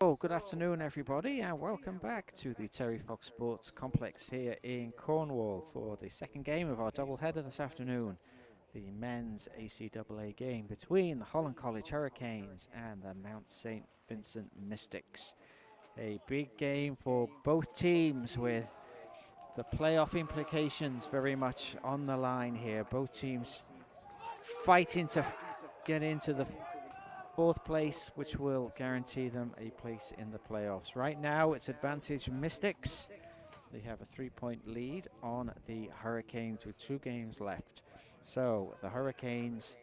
Oh, good afternoon, everybody, and welcome back to the Terry Fox Sports Complex here in Cornwall for the second game of our doubleheader this afternoon, the men's ACAA game between the Holland College Hurricanes and the Mount St. Vincent Mystics. A big game for both teams with the playoff implications very much on the line here. Both teams fighting to get into the fourth place, which will guarantee them a place in the playoffs. Right now, it's advantage Mystics. They have a 3-point lead on the Hurricanes with 2 games left. So the Hurricanes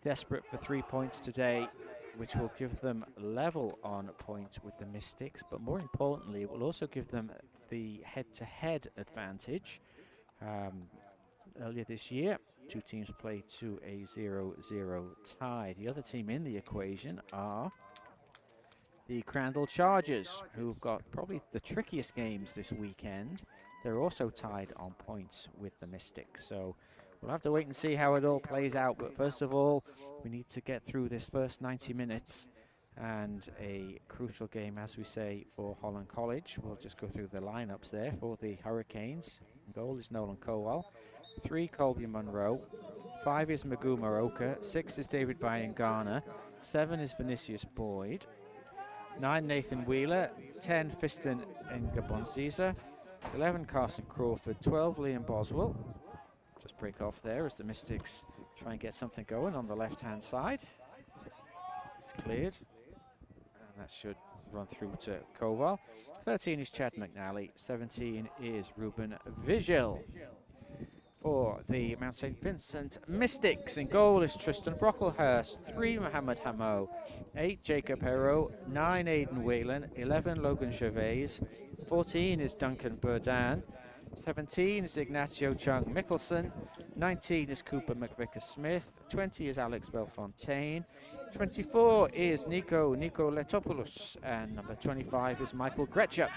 desperate for 3 points today, which will give them level on points with the Mystics. But more importantly, it will also give them the head-to-head advantage. Earlier this year, 2 teams played to a 0-0 tie. The other team in the equation are the Crandall Chargers, who've got probably the trickiest games this weekend. They're also tied on points with the Mystics, so we'll have to wait and see how it all plays out. But first of all, we need to get through this first 90 minutes and a crucial game, as we say, for Holland College. We'll just go through the lineups there for the Hurricanes. Goal is Nolan Cowell. 3, Colby Monroe. 5 is Magoo Maroka. 6 is David Garner. 7 is Vinicius Boyd. 9, Nathan Wheeler. 10, Fiston Ngabonziza. 11, Carson Crawford. 12, Liam Boswell. Just break off there as the Mystics try and get something going on the left-hand side. It's cleared. And that should run through to Koval. 13 is Chad McNally. 17 is Ruben Vigil. For the Mount St. Vincent Mystics, in goal is Tristan Brocklehurst. 3, Mohamed Hamo. 8, Jacob Hero. 9, Aidan Whalen. 11, Logan Gervais. 14 is Duncan Burdan. 17 is Ignacio Chung Mickelson. 19 is Cooper McVicker Smith. 20 is Alex Belfontaine. 24 is Nico Letopoulos. And number 25 is Michael Gretchuk.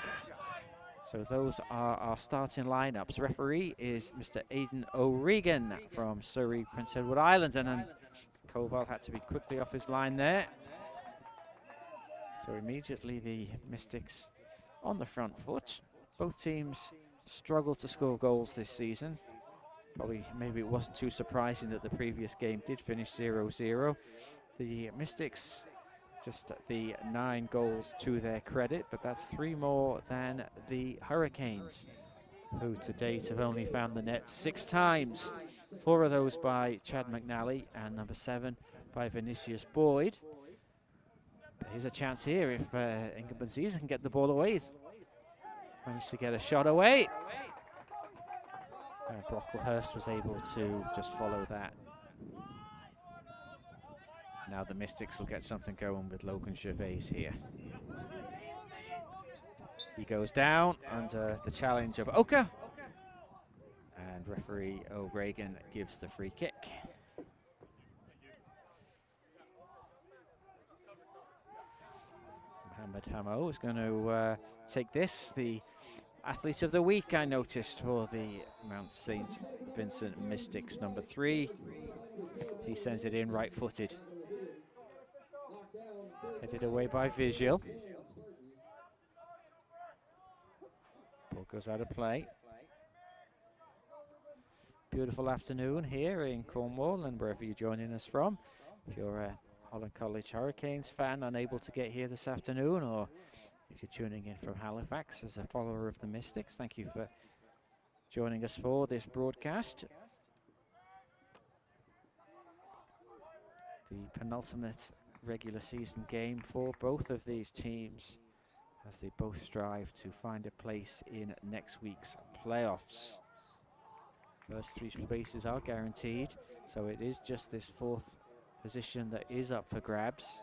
So those are our starting lineups. Referee is Mr. Aidan O'Regan from Surrey, Prince Edward Island. And Koval had to be quickly off his line there. So immediately the Mystics on the front foot. Both teams struggled to score goals this season. Maybe it wasn't too surprising that the previous game did finish 0-0. The Mystics just the 9 goals to their credit, but that's 3 more than the Hurricanes, who to date have only found the net 6 times. 4 of those by Chad McNally and number 7 by Vinicius Boyd. But here's a chance here if Ngabonziza can get the ball away. He's managed to get a shot away. Brocklehurst was able to just follow that. Now the Mystics will get something going with Logan Gervais here. He goes down under the challenge of Oka. And referee O'Regan gives the free kick. Mohamed Hamo is going to take this. The athlete of the week, I noticed, for the Mount St. Vincent Mystics, number 3. He sends it in right-footed. Headed away by Vigil. Ball goes out of play. Beautiful afternoon here in Cornwall and wherever you're joining us from. If you're a Holland College Hurricanes fan unable to get here this afternoon, or if you're tuning in from Halifax as a follower of the Mystics, thank you for joining us for this broadcast. The penultimate regular season game for both of these teams as they both strive to find a place in next week's playoffs. First 3 spaces are guaranteed, so it is just this 4th position that is up for grabs.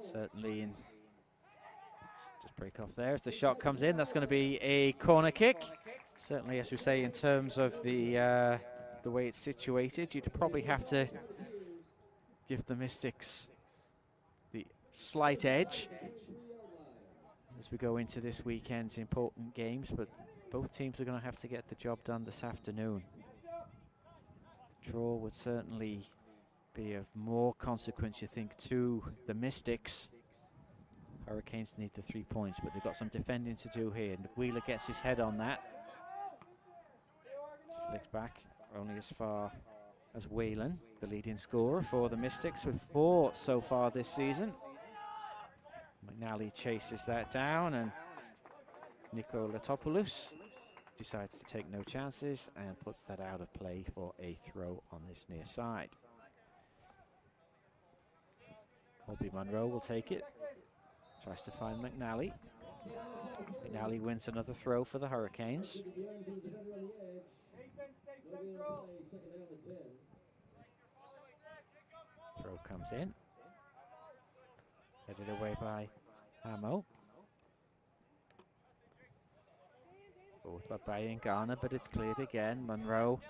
Certainly in, just break off there as the shot comes in. That's going to be a corner kick. Certainly, as we say, in terms of the way it's situated, you'd probably have to give the Mystics the slight edge as we go into this weekend's important games, but both teams are going to have to get the job done this afternoon. Draw would certainly be of more consequence, you think, to the Mystics. Hurricanes need the 3 points, but they've got some defending to do here. And Wheeler gets his head on that. Flicked back only as far as Whelan, the leading scorer for the Mystics, with 4 so far this season. McNally chases that down, and Nico Latopoulos decides to take no chances and puts that out of play for a throw on this near side. Colby Munro will take it. Tries to find McNally. McNally wins another throw for the Hurricanes. Throw comes in. Headed away by Hamo. Forward by Ngana, but it's cleared again. Munro.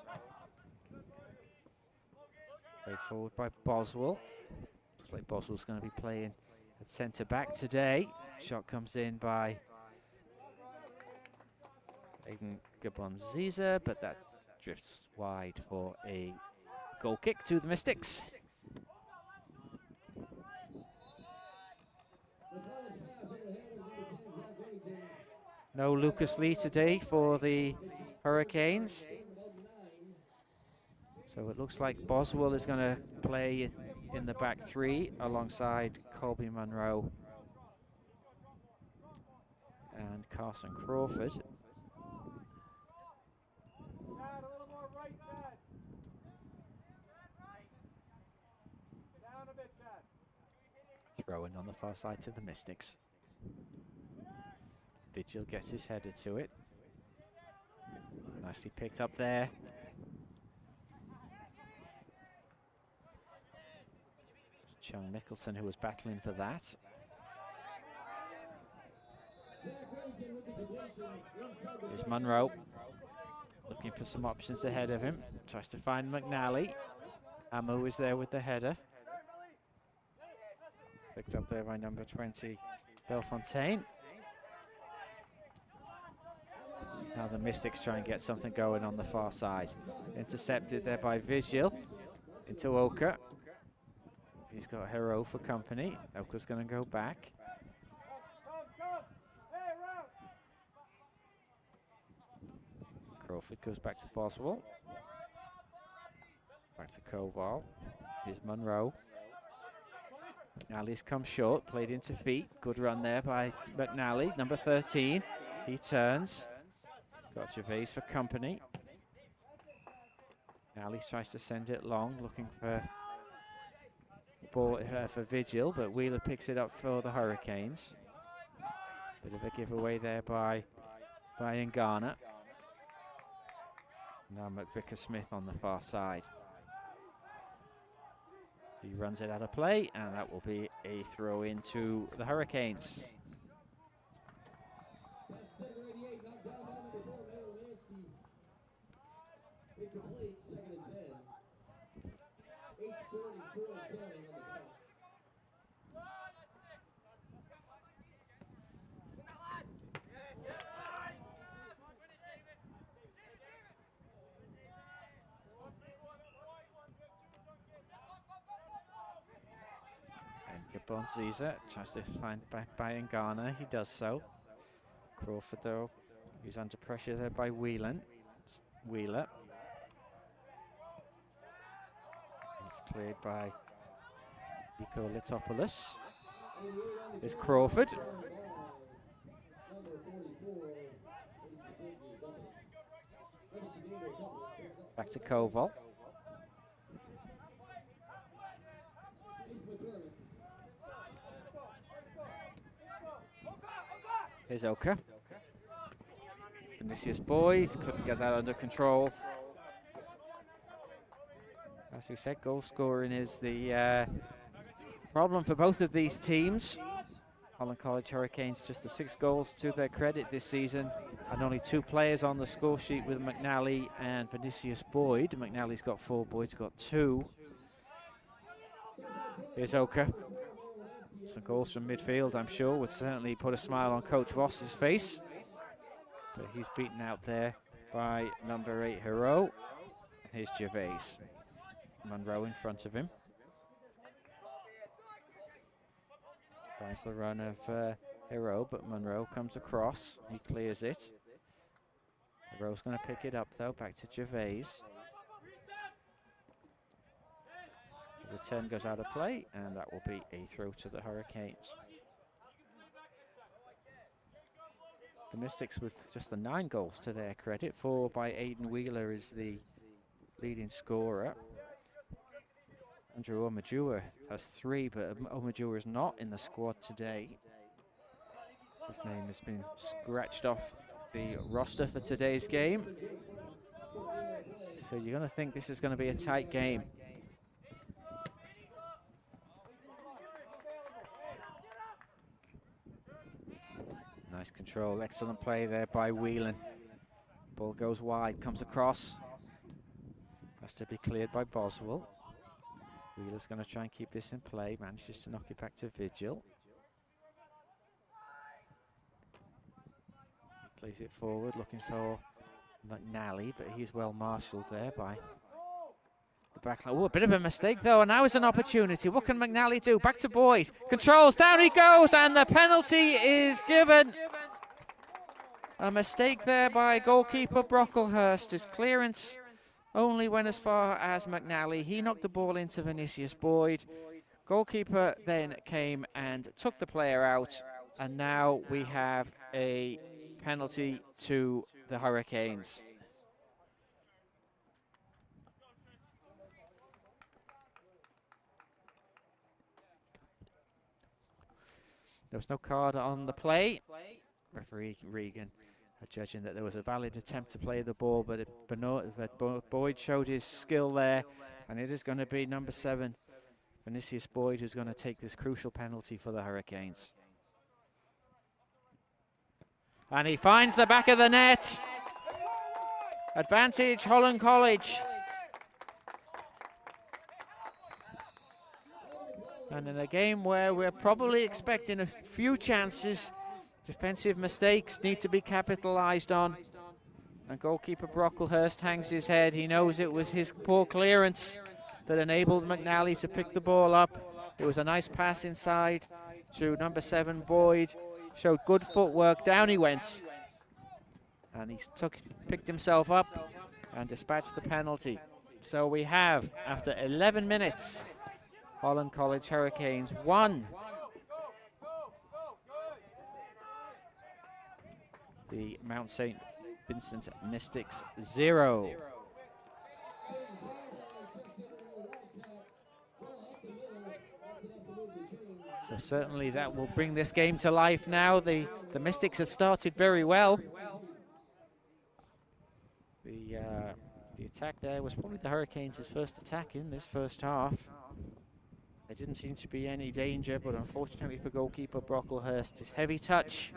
Played forward by Boswell. Looks like Boswell's going to be playing at centre back today. Shot comes in by Aiden Gabonziza, but that drifts wide for a goal kick to the Mystics. No Lucas Lee today for the Hurricanes. So it looks like Boswell is going to play in the back three alongside Colby Munro and Carson Crawford. Throw in on the far side to the Mystics. Vigil gets his header to it. Nicely picked up there. It's Chung Mickelson who was battling for that. Here's Munro, looking for some options ahead of him. Tries to find McNally. Amu is there with the header. Picked up there by number 20, Belfontaine. Now the Mystics try and get something going on the far side. Intercepted there by Vigil into Oka. He's got Hero for company. Oka's going to go back. Crawford goes back to Boswell. Back to Koval. Here's Munro. McNally's come short, played into feet. Good run there by McNally, number 13. He turns. He's got Gervais for company. McNally tries to send it long, looking for ball for Vigil, but Wheeler picks it up for the Hurricanes. Bit of a giveaway there by Ngana. Now McVicker Smith on the far side. He runs it out of play, and that will be a throw into the Hurricanes. Bonziza tries to find back by Ngana. He does so. Crawford, though, he's under pressure there by Wheeler. It's cleared by Nico Litopoulos. There's Crawford. Back to Koval. Here's Oka. Vinicius Boyd couldn't get that under control. As we said, goal scoring is the problem for both of these teams. Holland College Hurricanes just the 6 goals to their credit this season, and only 2 players on the score sheet with McNally and Vinicius Boyd. McNally's got 4, Boyd's got 2. Here's Oka. Some goals from midfield, I'm sure, would certainly put a smile on Coach Voss's face. But he's beaten out there by number 8, Hero. Here's Gervais. Munro in front of him. Finds the run of Hero, but Monroe comes across. He clears it. Hero's going to pick it up, though, back to Gervais. The return goes out of play, and that will be a throw to the Hurricanes. The Mystics with just the 9 goals to their credit. 4 by Aidan Wheeler is the leading scorer. Andrew Omajua has 3, but Omajua is not in the squad today. His name has been scratched off the roster for today's game. So you're going to think this is going to be a tight game. Nice control, excellent play there by Whelan. Ball goes wide, comes across. Has to be cleared by Boswell. Wheeler's going to try and keep this in play, manages to knock it back to Vigil. Plays it forward, looking for McNally, but he's well marshalled there by the back line. Oh, a bit of a mistake though, and now is an opportunity. What can McNally do? Back to Boyd. Controls, down he goes, and the penalty is given. A mistake there by goalkeeper Brocklehurst. His clearance only went as far as McNally. He knocked the ball into Vinicius Boyd. Goalkeeper then came and took the player out, and now we have a penalty to the Hurricanes. There was no card on the play. Referee Regan judging that there was a valid attempt to play the ball, but Boyd showed his skill there, and it is going to be number 7, Vinicius Boyd, who's going to take this crucial penalty for the Hurricanes. And he finds the back of the net. Advantage, Holland College. And in a game where we're probably expecting a few chances, defensive mistakes need to be capitalized on. And goalkeeper Brocklehurst hangs his head. He knows it was his poor clearance that enabled McNally to pick the ball up. It was a nice pass inside to number 7, Boyd. Showed good footwork, down he went. And he picked himself up and dispatched the penalty. So we have, after 11 minutes, Holland College Hurricanes 1. The Mount St. Vincent Mystics 0. So certainly that will bring this game to life now. The Mystics have started very well. The attack there was probably the Hurricanes' first attack in this first half. There didn't seem to be any danger, but unfortunately for goalkeeper Brocklehurst, his heavy touch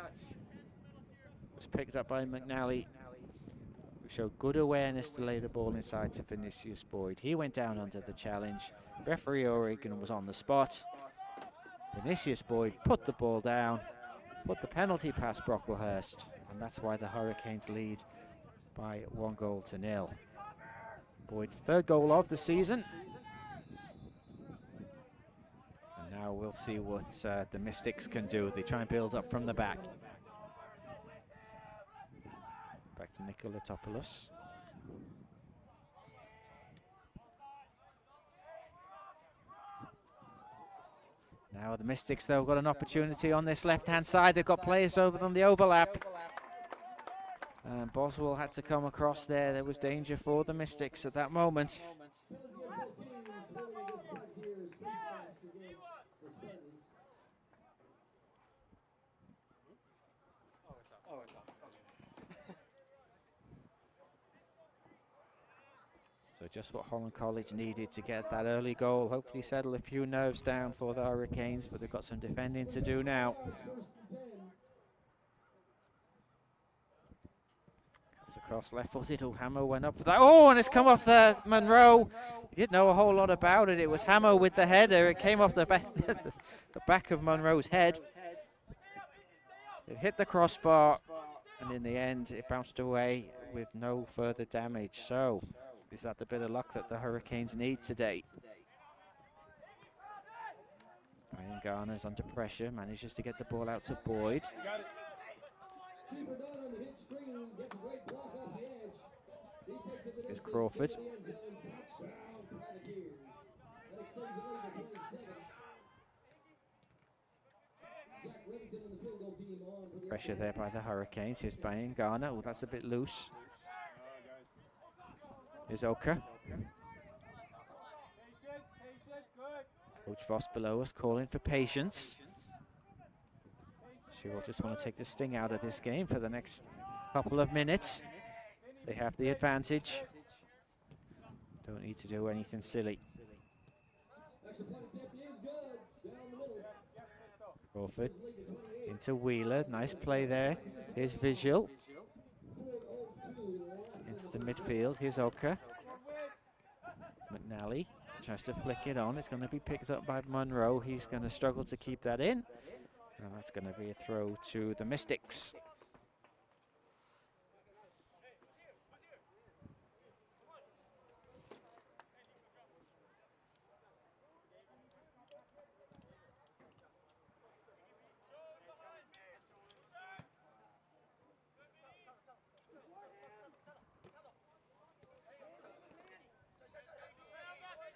was picked up by McNally, who showed good awareness to lay the ball inside to Vinicius Boyd. He went down under the challenge. Referee O'Regan was on the spot. Vinicius Boyd put the ball down, put the penalty past Brocklehurst, and that's why the Hurricanes lead by 1-0. Boyd's 3rd goal of the season. And now we'll see what the Mystics can do. They try and build up from the back. Back to Nikolaopoulos. Now the Mystics, though, got an opportunity on this left-hand side. They've got players over on the overlap. And Boswell had to come across there. There was danger for the Mystics at that moment. So just what Holland College needed to get that early goal. Hopefully settle a few nerves down for the Hurricanes, but they've got some defending to do now. Comes across left-footed. Oh, Hammer went up for that. Oh, and it's come off the Monroe. He didn't know a whole lot about it. It was Hammer with the header. It came off the back of Monroe's head. It hit the crossbar, and in the end, it bounced away with no further damage. So, is that the bit of luck that the Hurricanes need today? Brian Garner's under pressure, manages to get the ball out to Boyd. Here's Crawford. Pressure there by the Hurricanes. Here's Brian Garner. Oh, that's a bit loose. Here's Oka. Coach Voss below us calling for patience. She will just want to take the sting out of this game for the next couple of minutes. They have the advantage. Don't need to do anything silly. Crawford into Wheeler. Nice play there. Here's Visual. Into the midfield. Here's Oka. McNally tries to flick it on. It's going to be picked up by Monroe. He's going to struggle to keep that in. And that's going to be a throw to the Mystics.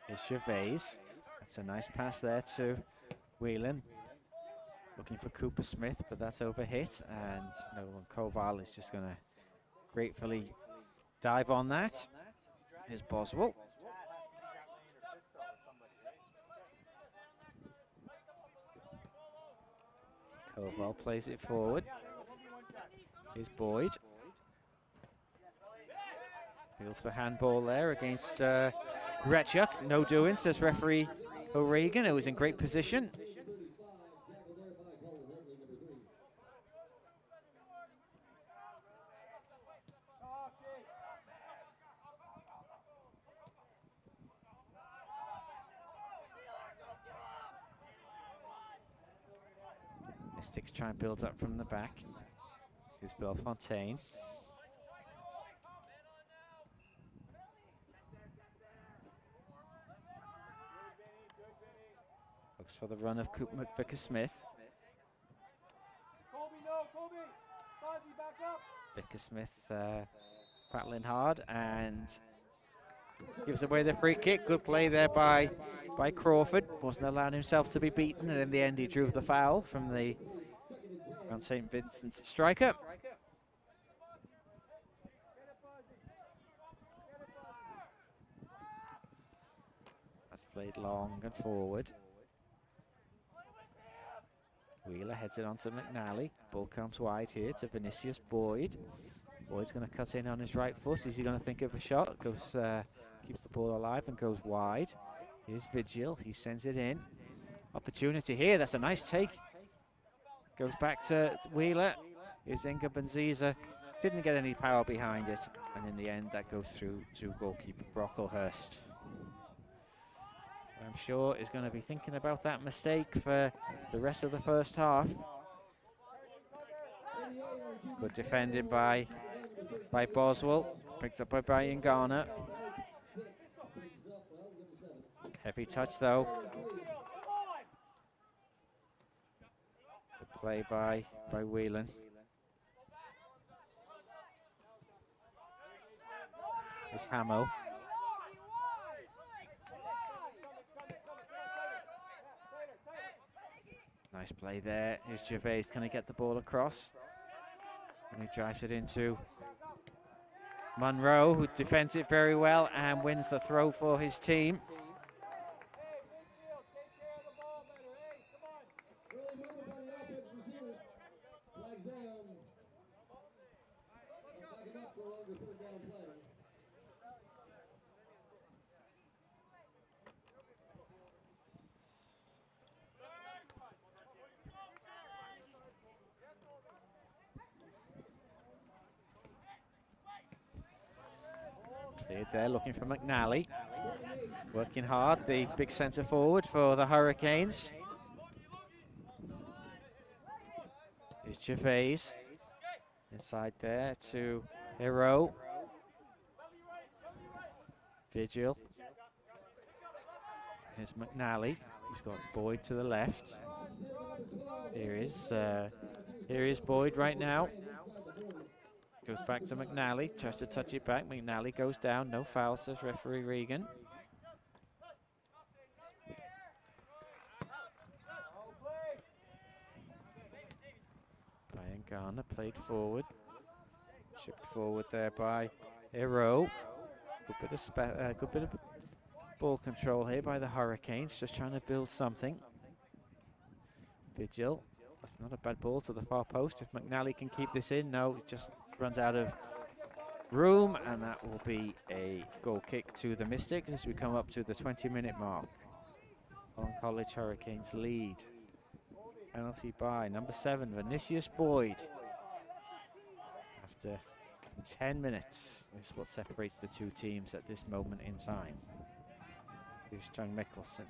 Here's Gervais. That's a nice pass there to Whelan. Looking for Cooper Smith, but that's overhit. And Nolan Koval is just going to gratefully dive on that. Here's Boswell. Koval plays it forward. Here's Boyd. Feels for handball there against Gretschuk. No doing, says referee O'Regan, who was in great position. Mystics try and build up from the back. Here's Bellefontaine. Looks for the run of Vicker Smith. Vicker Smith battling hard and gives away the free kick. Good play there by Crawford. Wasn't allowing himself to be beaten, and in the end he drew the foul from the Mount St. Vincent's striker. That's played long and forward. Wheeler heads it on to McNally. Ball comes wide here to Vinicius Boyd. Boyd's going to cut in on his right foot. Is he going to think of a shot? Goes, keeps the ball alive and goes wide. Here's Vigil. He sends it in. Opportunity here. That's a nice take. Goes back to Wheeler. Here's Inga Benziza. Didn't get any power behind it. And in the end, that goes through to goalkeeper Brocklehurst. I'm sure is going to be thinking about that mistake for the rest of the first half. Good defending by Boswell. Picked up by Brian Garner. Heavy touch though. Good play by Whelan. Here's Hamo. Nice play there. Here's Gervais. Can he get the ball across? And he drives it into Monroe, who defends it very well and wins the throw for his team. Cleared there, looking for McNally. Working hard, the big centre forward for the Hurricanes. Here's Gervais. Inside there to Hero. Vigil. Here's McNally. He's got Boyd to the left. Here is Boyd right now. Goes back to McNally, tries to touch it back. McNally goes down, no foul, says referee Regan. Brian Garner played forward. Shipped forward there by Hero. Good bit of ball control here by the Hurricanes, just trying to build something. Vigil, that's not a bad ball to the far post. If McNally can keep this in, no, it just runs out of room, and that will be a goal kick to the Mystics as we come up to the 20-minute mark. Holland College Hurricanes lead. Penalty by number 7, Vinicius Boyd. After 10 minutes is what separates the two teams at this moment in time. Here's John Mickelson.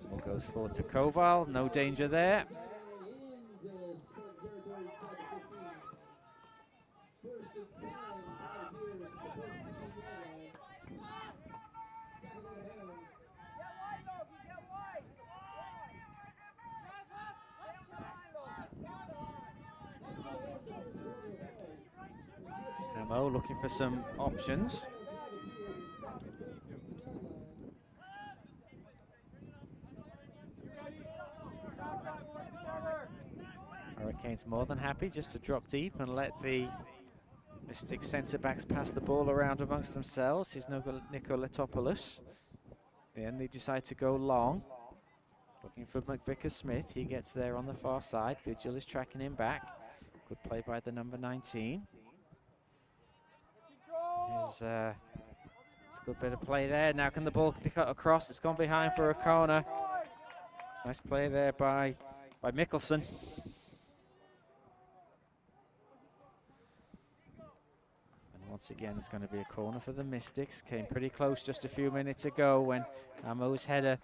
Ball goes forward to Koval, no danger there. Camo looking for some options. Hurricanes more than happy just to drop deep and let the Mystic centre-backs pass the ball around amongst themselves. Here's Nicolatopoulos. Then they decide to go long. Looking for McVicker-Smith. He gets there on the far side. Vigil is tracking him back. Good play by the number 19. It's a good bit of play there. Now can the ball be cut across? It's gone behind for a corner. Nice play there by Mickelson. And once again, it's going to be a corner for the Mystics. Came pretty close just a few minutes ago when Amo's header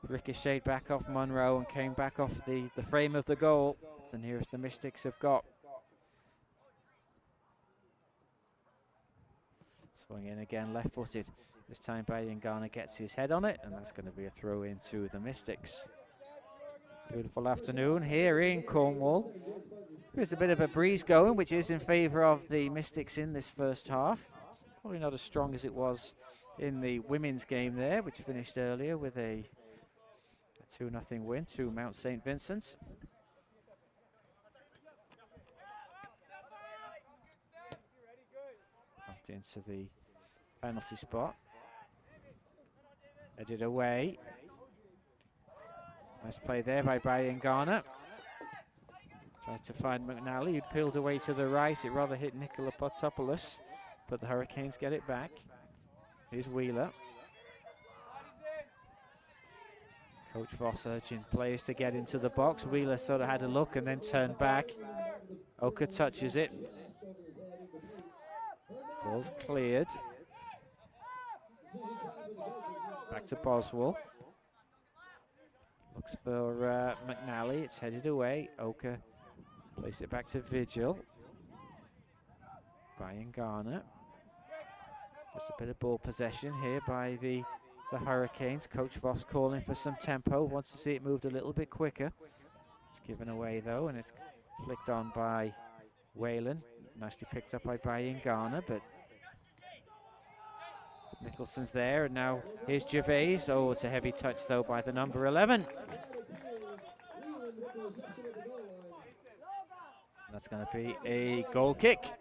ricocheted back off Monroe and came back off the frame of the goal. The nearest the Mystics have got. Swung in again, left-footed. This time Brian Garner gets his head on it, and that's going to be a throw into the Mystics. Beautiful afternoon here in Cornwall. There's a bit of a breeze going, which is in favour of the Mystics in this first half. Probably not as strong as it was in the women's game there, which finished earlier with a 2-0 win to Mount St. Vincent. Into the penalty spot. Headed away. Nice play there by Brian Garner. Tries to find McNally, who peeled away to the right. It rather hit Nicolatopoulos, but the Hurricanes get it back. Here's Wheeler. Coach Voss urging players to get into the box. Wheeler sort of had a look and then turned back. Oka touches it. Ball's cleared. Back to Boswell. Looks for McNally. It's headed away. Oka plays it back to Vigil. Brian Garner. Just a bit of ball possession here by the Hurricanes. Coach Voss calling for some tempo. Wants to see it moved a little bit quicker. It's given away though, and it's flicked on by Whalen. Nicely picked up by Brian Garner, but Mickelson's there, and now here's Gervais. Oh, it's a heavy touch though by the number 11. That's going to be a goal kick.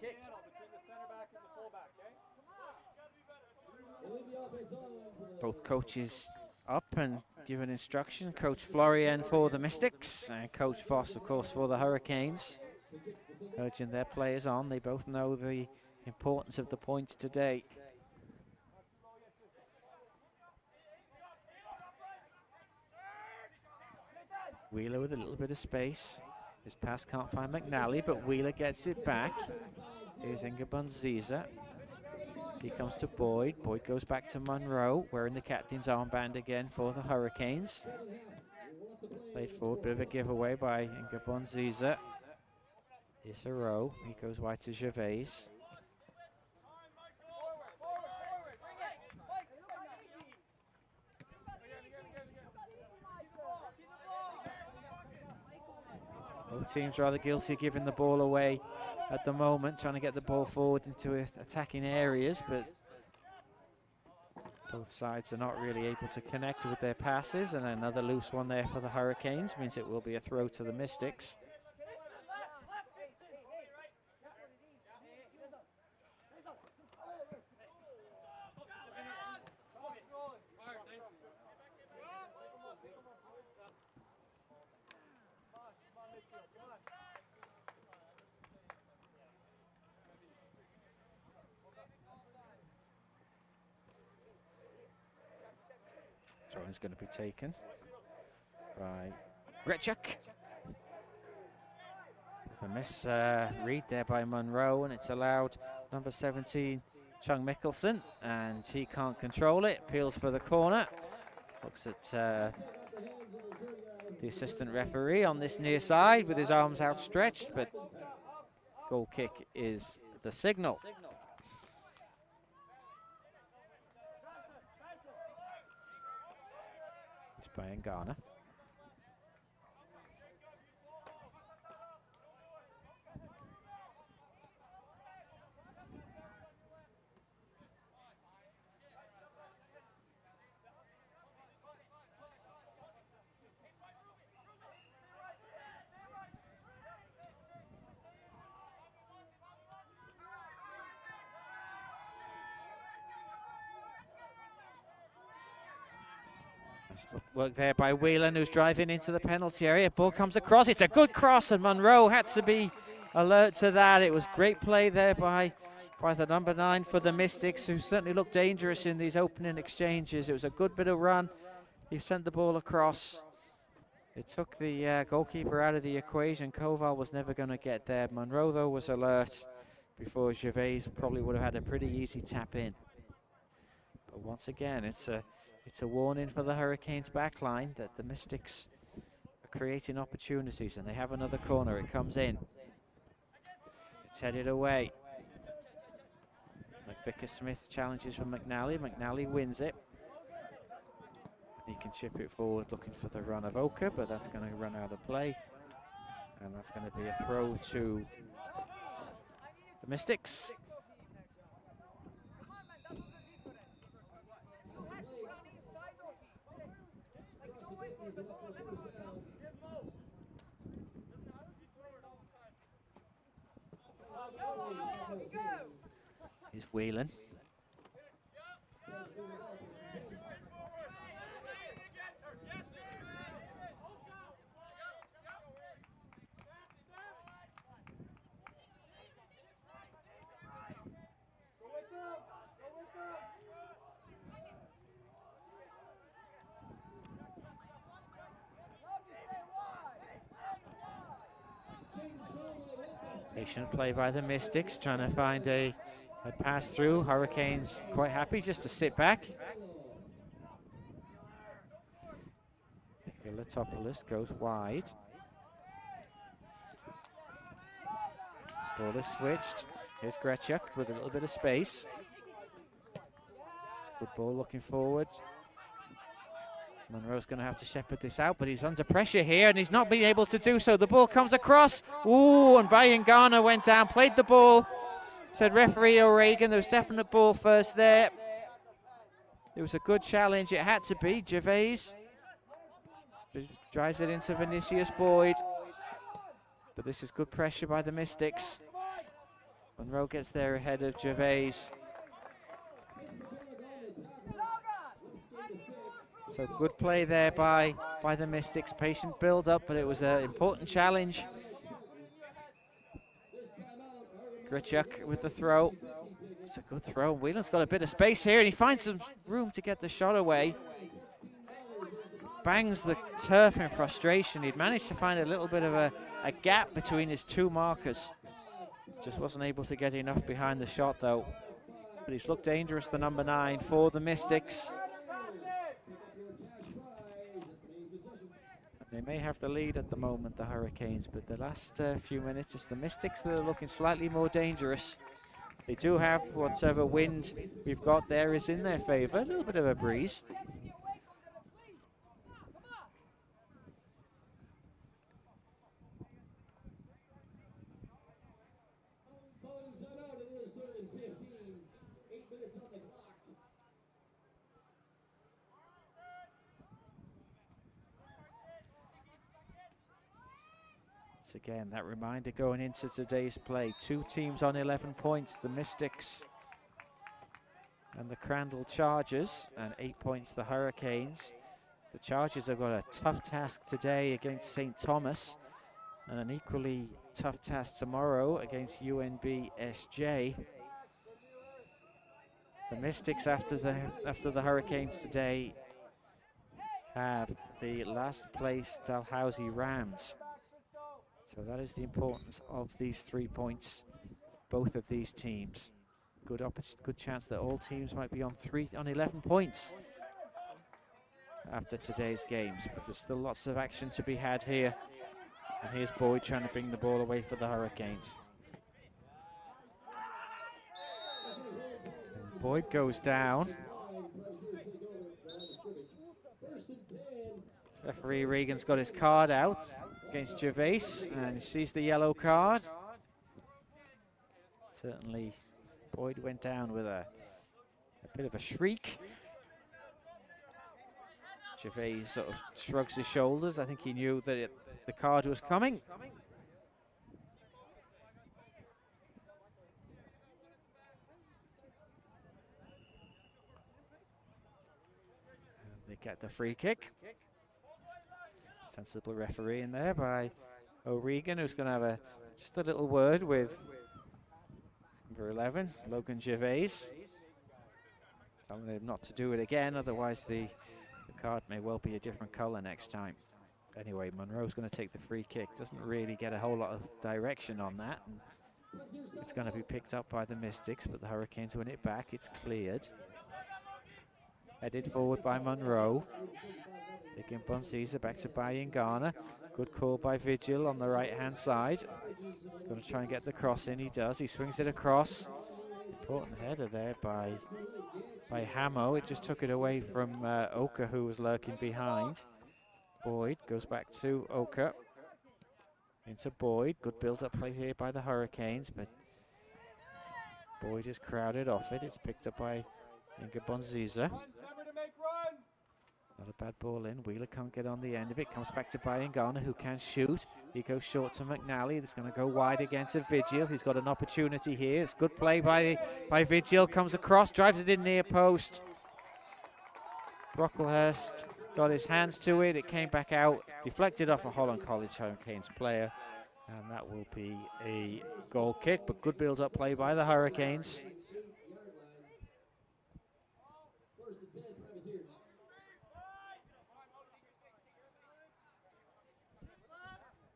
Both coaches up and given instruction. Coach Florian for the Mystics and Coach Voss, of course, for the Hurricanes. Urging their players on. They both know the importance of the points today. Wheeler with a little bit of space. His pass can't find McNally, but Wheeler gets it back. Here's Ziza. He comes to Boyd. Boyd goes back to Monroe, wearing the captain's armband again for the Hurricanes. Played forward, bit of a giveaway by Ziza. Here's Hero. He goes wide to Gervais. Both teams rather guilty of giving the ball away at the moment, trying to get the ball forward into attacking areas, but both sides are not really able to connect with their passes, and another loose one there for the Hurricanes means it will be a throw to the Mystics. Throw is going to be taken by Grechuk. A miss read there by Monroe, and it's allowed number 17, Chung Mickelson, and he can't control it. Appeals for the corner. Looks at the assistant referee on this near side with his arms outstretched, but goal kick is the signal. By Ngana. Nice footwork there by Whelan, who's driving into the penalty area. Ball comes across. It's a good cross, and Monroe had to be alert to that. It was great play there by the number 9 for the Mystics, who certainly looked dangerous in these opening exchanges. It was a good bit of run. He sent the ball across. It took the goalkeeper out of the equation. Koval was never going to get there. Monroe, though, was alert before Gervais probably would have had a pretty easy tap in. But once again, it's a warning for the Hurricanes backline that the Mystics are creating opportunities, and they have another corner. It comes in. It's headed away. McVicker-Smith challenges from McNally. McNally wins it. He can chip it forward looking for the run of Oka, but that's going to run out of play. And that's going to be a throw to the Mystics. Here's Whelan. Patient play by the Mystics, trying to find a pass through. Hurricanes quite happy just to sit back. Latopoulos goes wide. Ball is switched. Here's Grechuk with a little bit of space. It's a good ball looking forward. Monroe's going to have to shepherd this out, but he's under pressure here, and he's not being able to do so. The ball comes across. Ooh, and Bayangana went down, played the ball. Said referee O'Regan, there was definite ball first there. It was a good challenge. It had to be. Gervais drives it into Vinicius Boyd. But this is good pressure by the Mystics. Monroe gets there ahead of Gervais. So good play there by the Mystics. Patient build up, but it was an important challenge. Grechuk with the throw. It's a good throw. Whelan's got a bit of space here, and he finds some room to get the shot away. Bangs the turf in frustration. He'd managed to find a little bit of a gap between his two markers. Just wasn't able to get enough behind the shot, though. But he's looked dangerous, the number 9 for the Mystics. They may have the lead at the moment, the Hurricanes, but the last few minutes, it's the Mystics that are looking slightly more dangerous. They do have whatever wind we've got there is in their favor, a little bit of a breeze. Once again, that reminder going into today's play. 2 teams on 11 points, the Mystics and the Crandall Chargers, and 8 points, the Hurricanes. The Chargers have got a tough task today against St. Thomas, and an equally tough task tomorrow against UNB SJ. The Mystics, after the Hurricanes today, have the last place Dalhousie Rams. So that is the importance of these 3 points, both of these teams. Good chance that all teams might be on 11 points after today's games, but there's still lots of action to be had here. And here's Boyd trying to bring the ball away for the Hurricanes. And Boyd goes down. Referee Regan's got his card out against Gervais, and he sees the yellow card. Certainly, Boyd went down with a bit of a shriek. Gervais sort of shrugs his shoulders. I think he knew that the card was coming. And they get the free kick. Sensible referee in there by O'Regan, who's going to have just a little word with number 11, Logan Gervais. Telling him not to do it again, otherwise the card may well be a different colour next time. Anyway, Monroe's going to take the free kick. Doesn't really get a whole lot of direction on that. And it's going to be picked up by the Mystics, but the Hurricanes win it back. It's cleared. Headed forward by Monroe. Again, Bonziza back to Bayingana. Good call by Vigil on the right-hand side. Going to try and get the cross in. He does. He swings it across. Important header there by Hamo. It just took it away from Oka, who was lurking behind. Boyd goes back to Oka. Into Boyd. Good build-up play here by the Hurricanes, but Boyd is crowded off it. It's picked up by Inga Bonziza. Not a bad ball in. Wheeler can't get on the end of it. Comes back to Bayingana, who can shoot. He goes short to McNally. It's going to go wide again to Vigil. He's got an opportunity here. It's good play by Vigil. Comes across, drives it in near post. Brocklehurst got his hands to it. It came back out, deflected off a Holland College Hurricanes player. And that will be a goal kick, but good build-up play by the Hurricanes.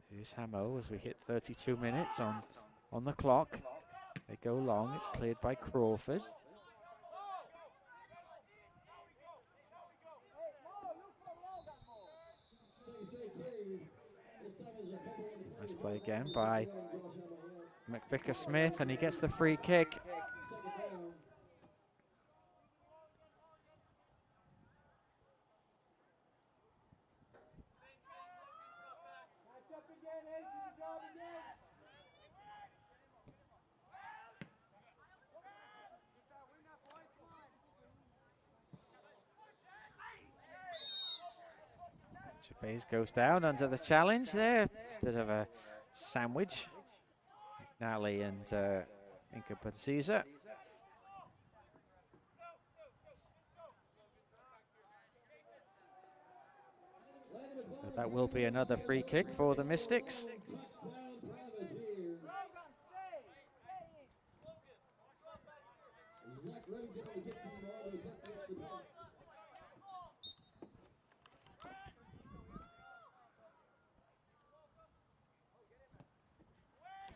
Here's Hamo as we hit 32 minutes on the clock. They go long. It's cleared by Crawford. Nice play again by McVicker Smith, and he gets the free kick. Gervais goes down under the challenge there. Bit of a sandwich. McNally and Inka Bonziza. So that will be another free kick for the Mystics.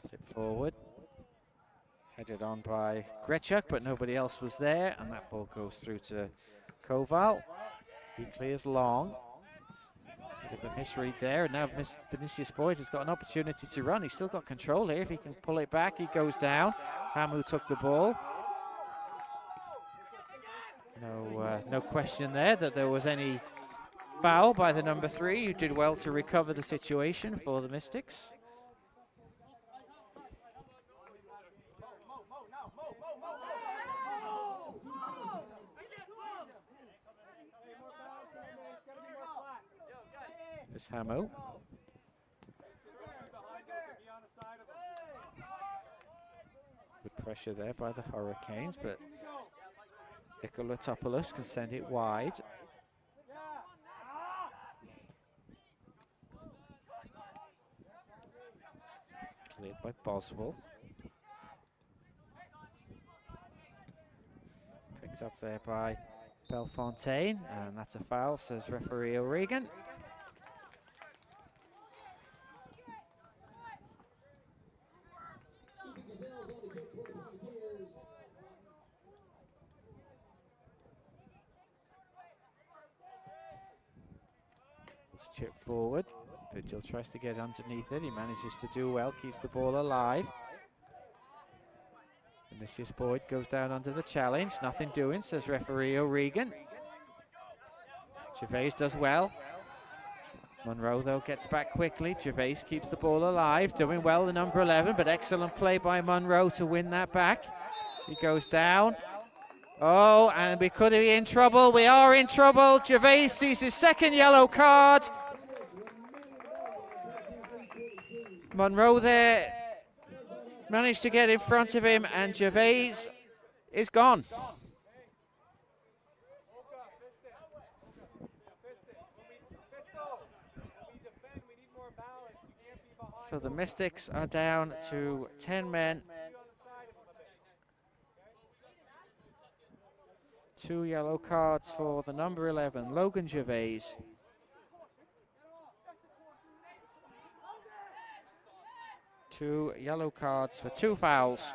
Flip forward. Headed on by Grechuk, but nobody else was there, and that ball goes through to Koval. He clears long. Bit of a misread there, and now Vinicius Boyd has got an opportunity to run. He's still got control here. If he can pull it back, he goes down. Hamu took the ball. No question there that there was any foul by the number 3, who did well to recover the situation for the Mystics. Is Hamo. Good pressure there by the Hurricanes, but Nikolotopoulos can send it wide. Cleared by Boswell. Picked up there by Bellefontaine, and that's a foul, says referee O'Regan. It's chipped forward. Vigil tries to get underneath it. He manages to do well, keeps the ball alive. Vinicius Boyd goes down under the challenge. Nothing doing, says referee O'Regan. Gervais does well. Monroe, though, gets back quickly. Gervais keeps the ball alive, doing well, the number 11, but excellent play by Monroe to win that back. He goes down. Oh, and we could be in trouble. We are in trouble. Gervais sees his second yellow card. Monroe there managed to get in front of him, and Gervais is gone. So the Mystics are down to 10 men. 2 yellow cards for the number 11, Logan Gervais. Two yellow cards for 2 fouls.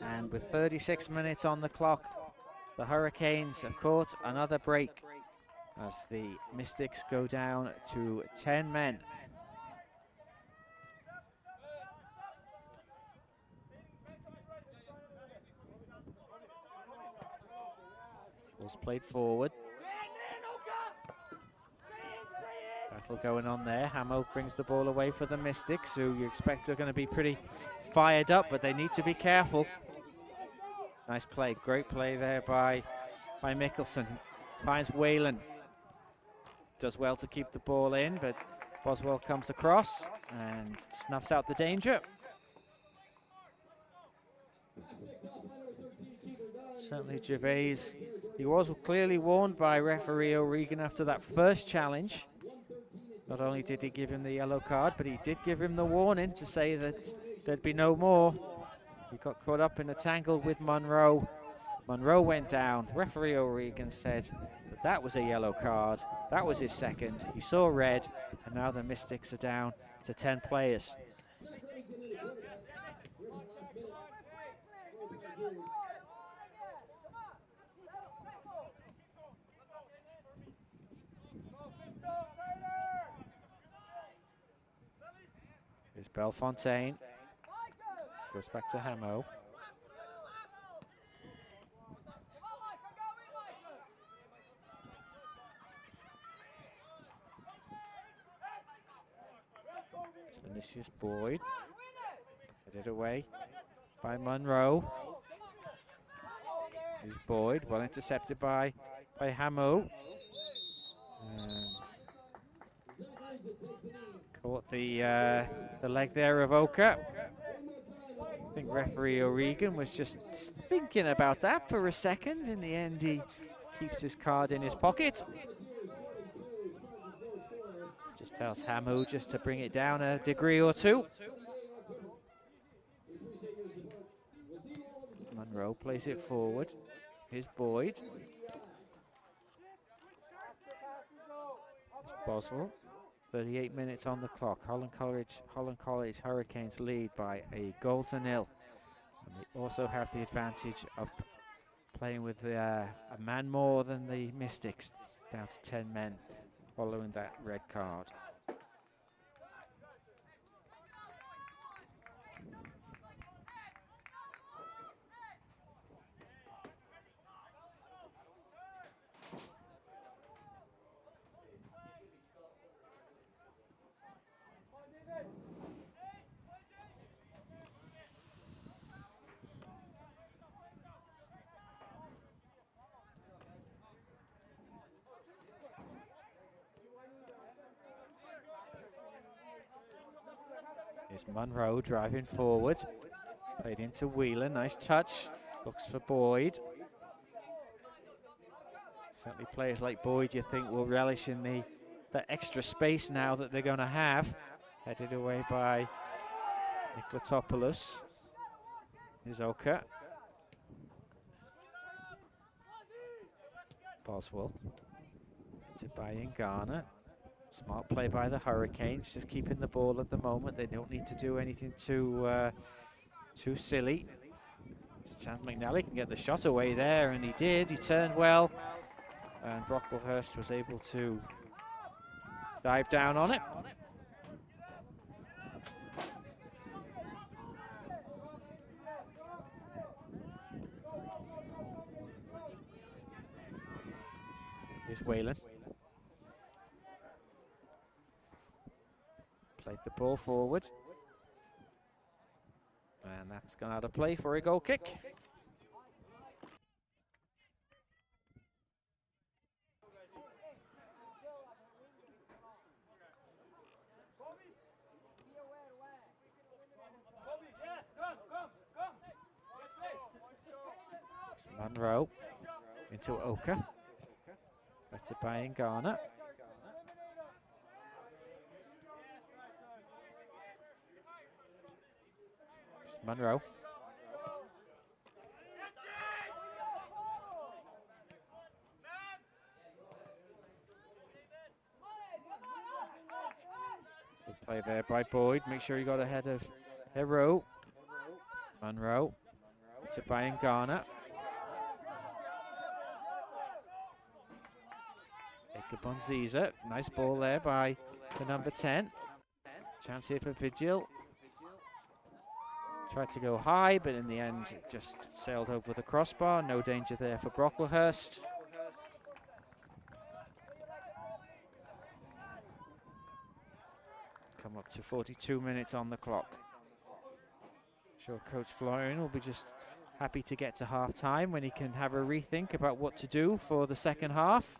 And with 36 minutes on the clock, the Hurricanes have caught another break as the Mystics go down to 10 men. Ball's played forward. Battle going on there. Hamo brings the ball away for the Mystics, who you expect are going to be pretty fired up, but they need to be careful. Nice play, great play there by Mickelson. Finds Whalen. Does well to keep the ball in, but Boswell comes across and snuffs out the danger. Certainly Gervais, he was clearly warned by referee O'Regan after that first challenge. Not only did he give him the yellow card, but he did give him the warning to say that there'd be no more. He got caught up in a tangle with Monroe. Monroe went down. Referee O'Regan said that that was a yellow card. That was his second. He saw red, and now the Mystics are down to 10 players. Here's Bellefontaine. Goes back to Hamo. It's Vinicius Boyd. Headed away by Monroe. Here's Boyd, well intercepted by Hamo. And caught the leg there of Oka. I think referee O'Regan was just thinking about that for a second. In the end, he keeps his card in his pocket. Just tells Hamo just to bring it down a degree or two. Monroe plays it forward. Here's Boyd. It's Boswell. 38 minutes on the clock. Holland College Hurricanes lead by a goal to nil. And they also have the advantage of playing with a man more than the Mystics, down to 10 men following that red card. It's Munro driving forward. Played into Whelan, nice touch. Looks for Boyd. Certainly players like Boyd you think will relish in the extra space now that they're going to have. Headed away by Niklatopoulos. Here's Oka. Boswell. To Bayingana. Smart play by the Hurricanes, just keeping the ball at the moment. They don't need to do anything too silly. Chance McNally can get the shot away there, and he did. He turned well, and Brocklehurst was able to dive down on it. Here's Whelan. Played the ball forward. And that's gone out of play for a goal kick. It's Munro into Oka. Better Bayingana. It's Munro. Good play there by Boyd. Make sure he got ahead of Hero. Munro to Bayingana. Bonziza. Nice ball there by the number 10. Chance here for Vigil. Tried to go high, but in the end it just sailed over the crossbar. No danger there for Brocklehurst. Come up to 42 minutes on the clock. I'm sure Coach Florian will be just happy to get to half time when he can have a rethink about what to do for the second half.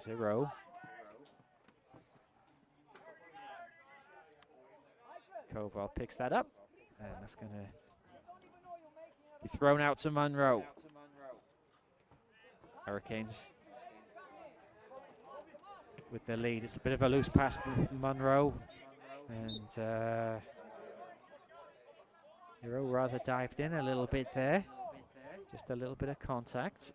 Zero. Koval picks that up, and that's going to be thrown out to Munro. Hurricanes with the lead. It's a bit of a loose pass from Munro, and Hero rather dived in a little bit there. Just a little bit of contact.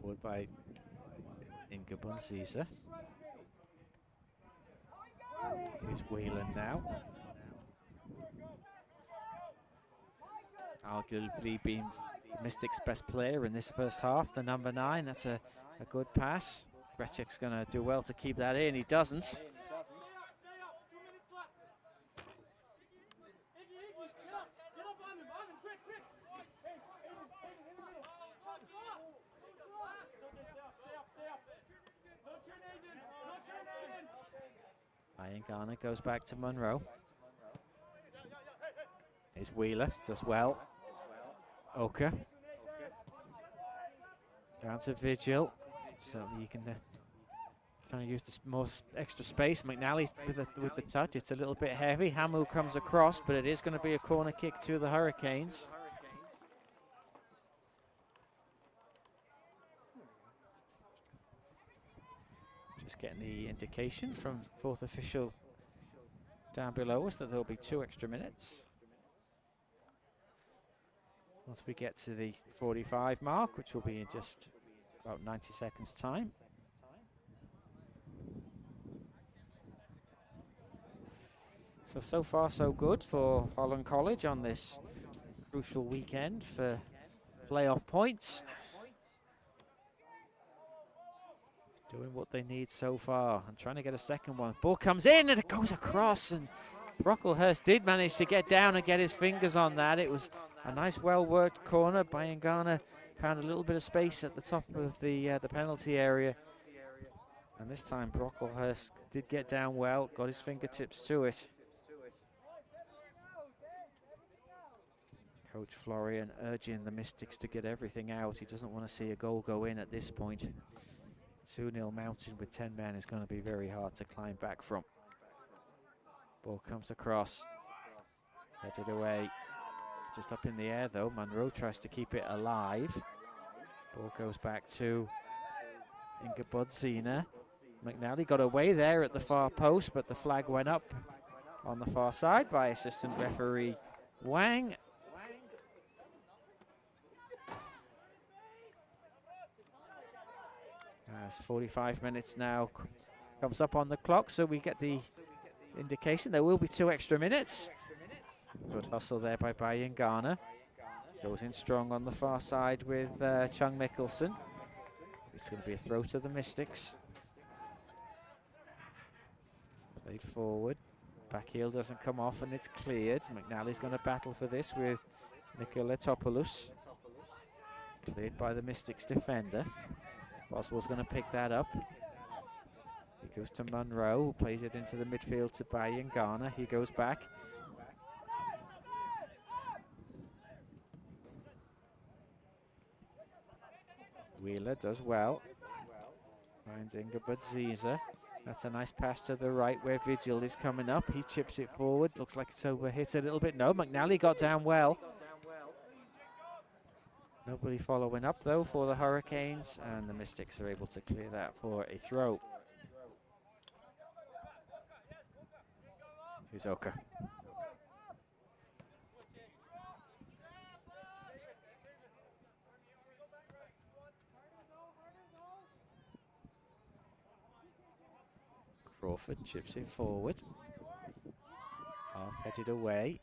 Forward by Ingabunziza. Here's Whelan now. Arguably been the Mystics' best player in this first half, the number 9. That's a good pass. Grecek's going to do well to keep that in. He doesn't. Ghana goes back to Munro. Here's Wheeler, does well. Oka. Down to Vigil. So you can trying to use the more extra space. McNally with the touch. It's a little bit heavy. Hamu comes across, but it is going to be a corner kick to the Hurricanes. Just getting the indication from fourth official down below us that there'll be 2 extra minutes. Once we get to the 45 mark, which will be in just about 90 seconds time. So far so good for Holland College on this crucial weekend for playoff points. doing what they need so far and trying to get a second one. Ball comes in and it goes across, and Brocklehurst did manage to get down and get his fingers on that. It was a nice, well-worked corner. Bayangana found a little bit of space at the top of the penalty area. And this time Brocklehurst did get down well, got his fingertips to it. Coach Florian urging the Mystics to get everything out. He doesn't want to see a goal go in at this point. 2-0 mountain with 10 men is going to be very hard to climb back from. Ball comes across, headed away. Just up in the air though. Munro tries to keep it alive. Ball goes back to Inga Bodzina. McNally got away there at the far post, but the flag went up on the far side by assistant referee Wang. As 45 minutes now comes up on the clock, so we get the indication there will be 2 extra minutes. Good hustle there by Bayangana. Goes in strong on the far side with Chung Mickelson. It's going to be a throw to the Mystics. Played forward. Back heel doesn't come off and it's cleared. McNally's going to battle for this with Nikoletopoulos. Cleared by the Mystics defender. Boswell's going to pick that up. He goes to Munro, who plays it into the midfield to Bayangana. He goes back. Wheeler does well. Finds Inga Bodziza. That's a nice pass to the right where Vigil is coming up. He chips it forward. Looks like it's overhit a little bit. No, McNally got down well. Nobody following up though for the Hurricanes, and the Mystics are able to clear that for a throw. Uzoka. Crawford chips it forward. Half headed away.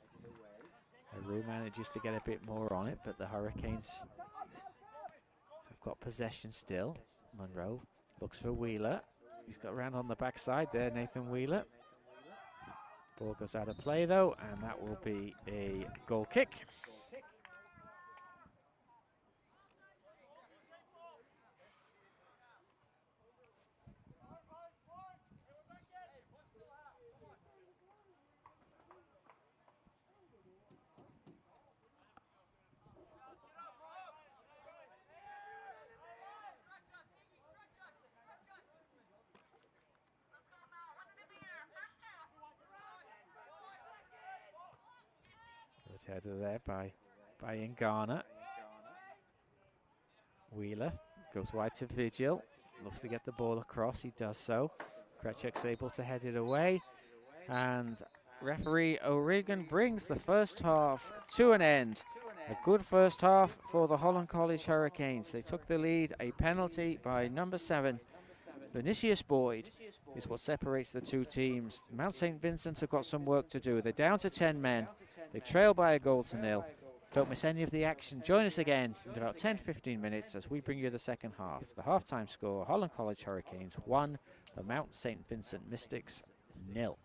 Aru manages to get a bit more on it, but the Hurricanes have got possession still. Munro looks for Wheeler. He's got around on the backside there, Nathan Wheeler. Ball goes out of play though, and that will be a goal kick. Header there by Ngana. Wheeler goes wide to Vigil. Looks to get the ball across. He does so. Kretschek's able to head it away. And referee O'Regan brings the first half to an end. A good first half for the Holland College Hurricanes. They took the lead. A penalty by number 7. Vinicius Boyd is what separates the two teams. Mount St. Vincent have got some work to do. They're down to 10 men. They trail by a goal to 0. Don't miss any of the action. Join us again in about 10-15 minutes as we bring you the second half. The halftime score, Holland College Hurricanes 1, the Mount St. Vincent Mystics 0.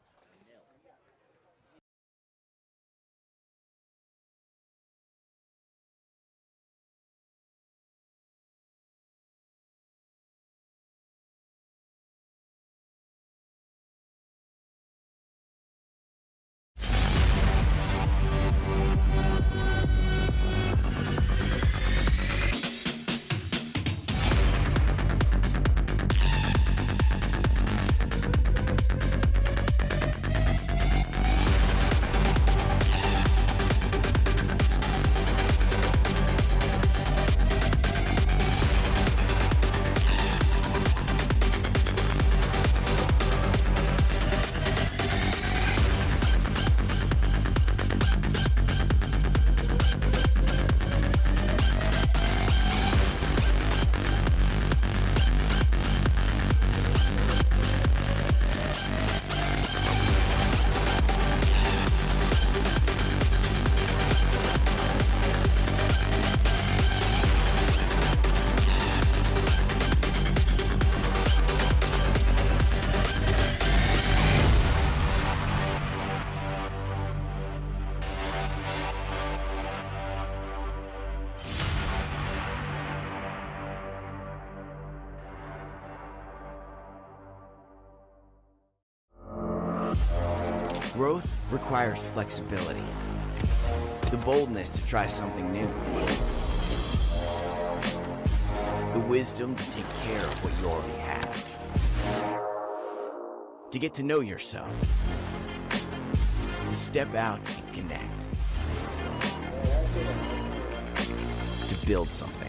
Growth requires flexibility, the boldness to try something new, the wisdom to take care of what you already have, to get to know yourself, to step out and connect, to build something.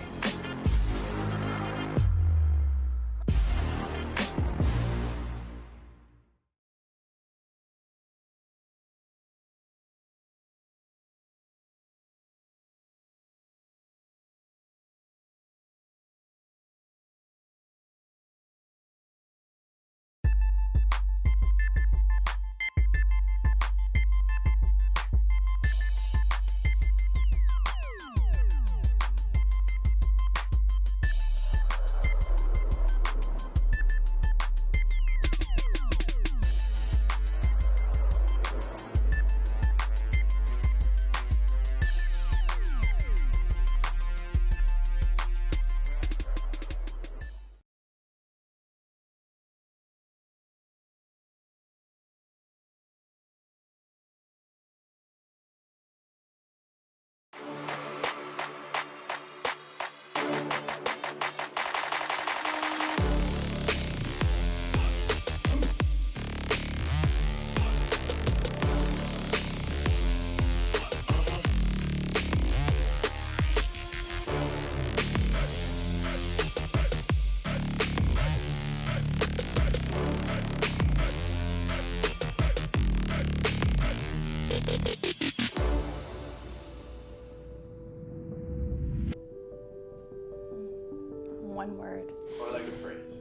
One word. Or like a phrase.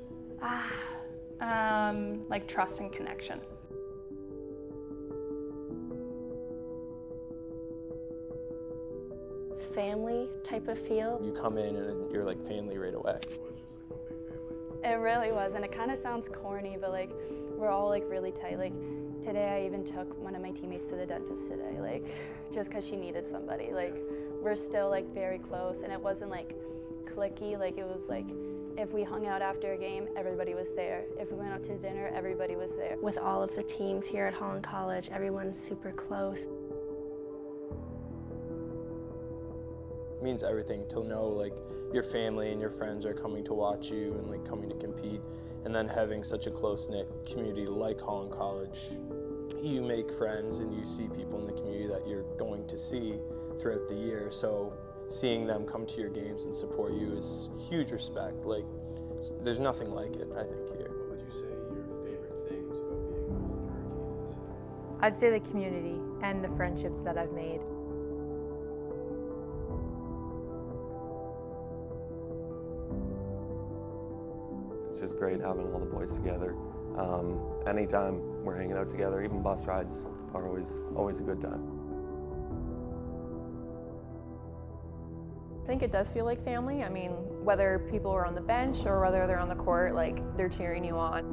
Like trust and connection. Family type of feel. You come in and you're like family right away. It was just like a big family. It really was, and it kind of sounds corny, but like we're all like really tight. Like today I even took one of my teammates to the dentist today, like just because she needed somebody. Like we're still like very close, and it wasn't like cliquey, like it was like if we hung out after a game, everybody was there. If we went out to dinner, everybody was there. With all of the teams here at Holland College, everyone's super close. It means everything to know like your family and your friends are coming to watch you and like coming to compete, and then having such a close-knit community like Holland College. You make friends and you see people in the community that you're going to see throughout the year, so seeing them come to your games and support you is huge respect. Like, there's nothing like it, I think, here. What would you say your favorite things about being a Holland Hurricane is? I'd say the community and the friendships that I've made. It's just great having all the boys together. Anytime we're hanging out together, even bus rides are always a good time. I think it does feel like family. I mean, whether people are on the bench or whether they're on the court, like they're cheering you on.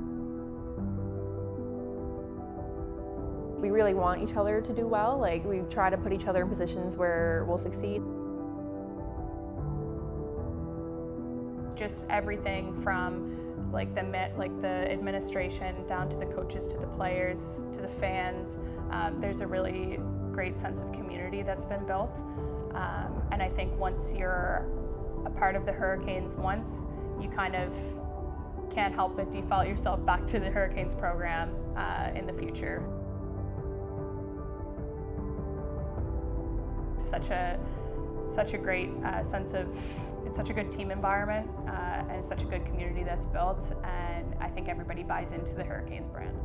We really want each other to do well. Like we try to put each other in positions where we'll succeed. Just everything from like the administration down to the coaches, to the players, to the fans. There's a really great sense of community that's been built. And I think once you're a part of the Hurricanes you kind of can't help but default yourself back to the Hurricanes program in the future. It's such a great sense of, it's such a good team environment and such a good community that's built, and I think everybody buys into the Hurricanes brand.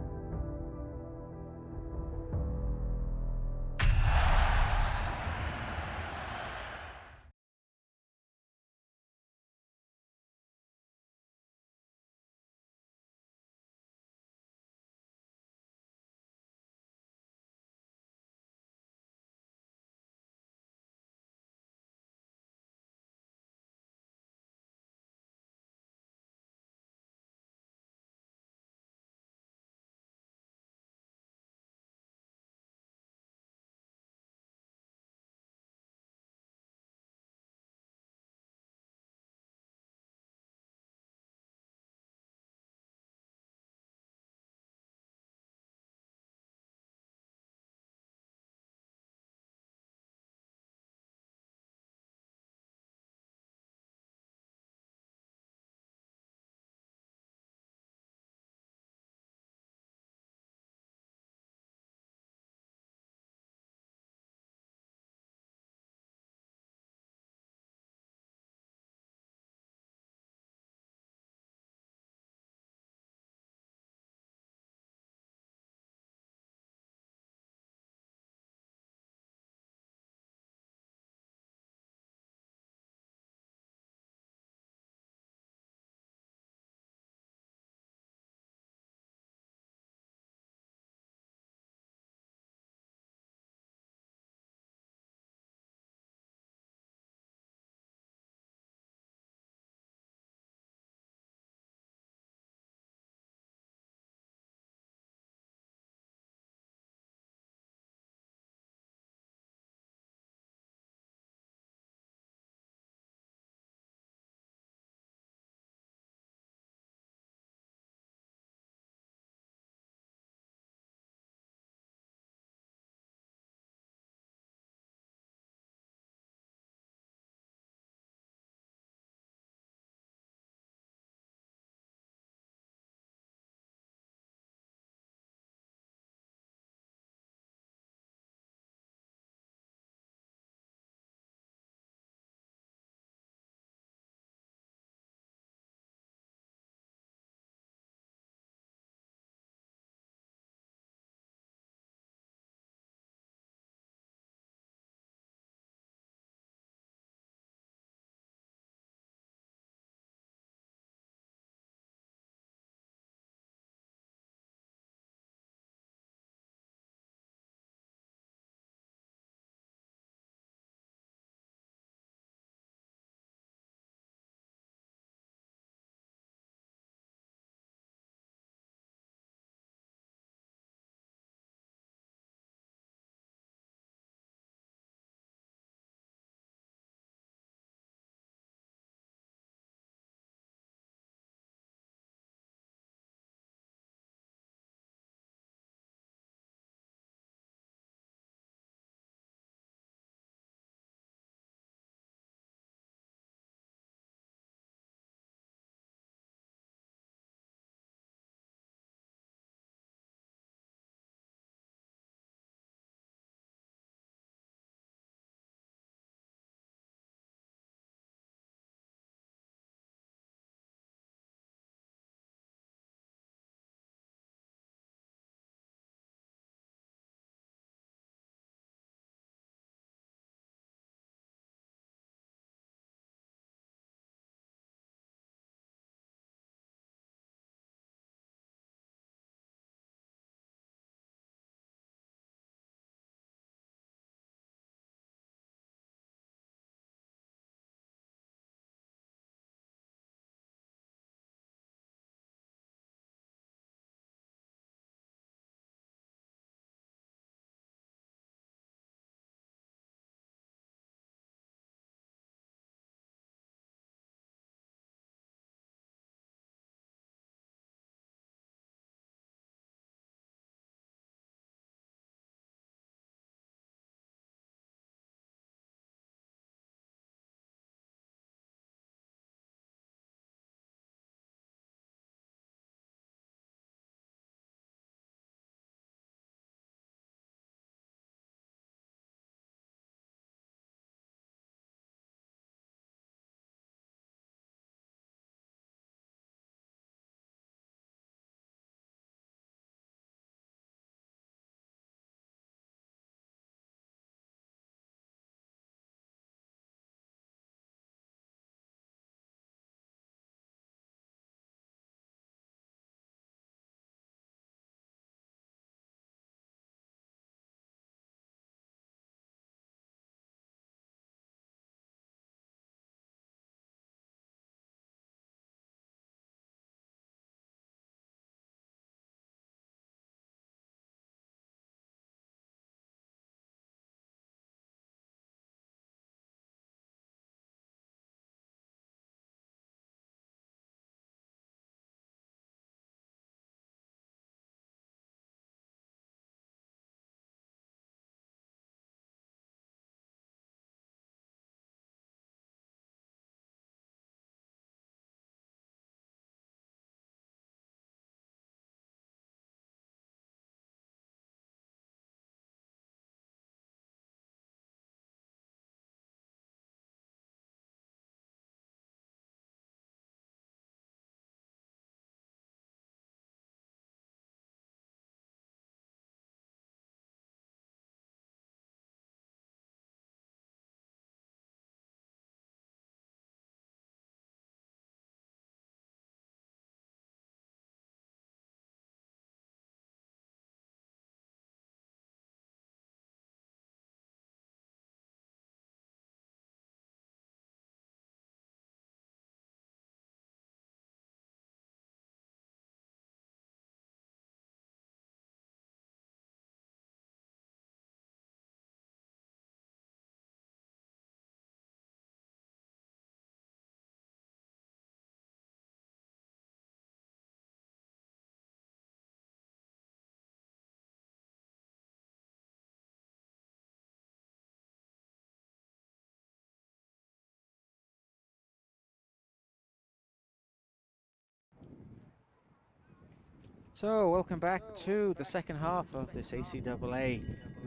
So, welcome back to the second half of this ACAA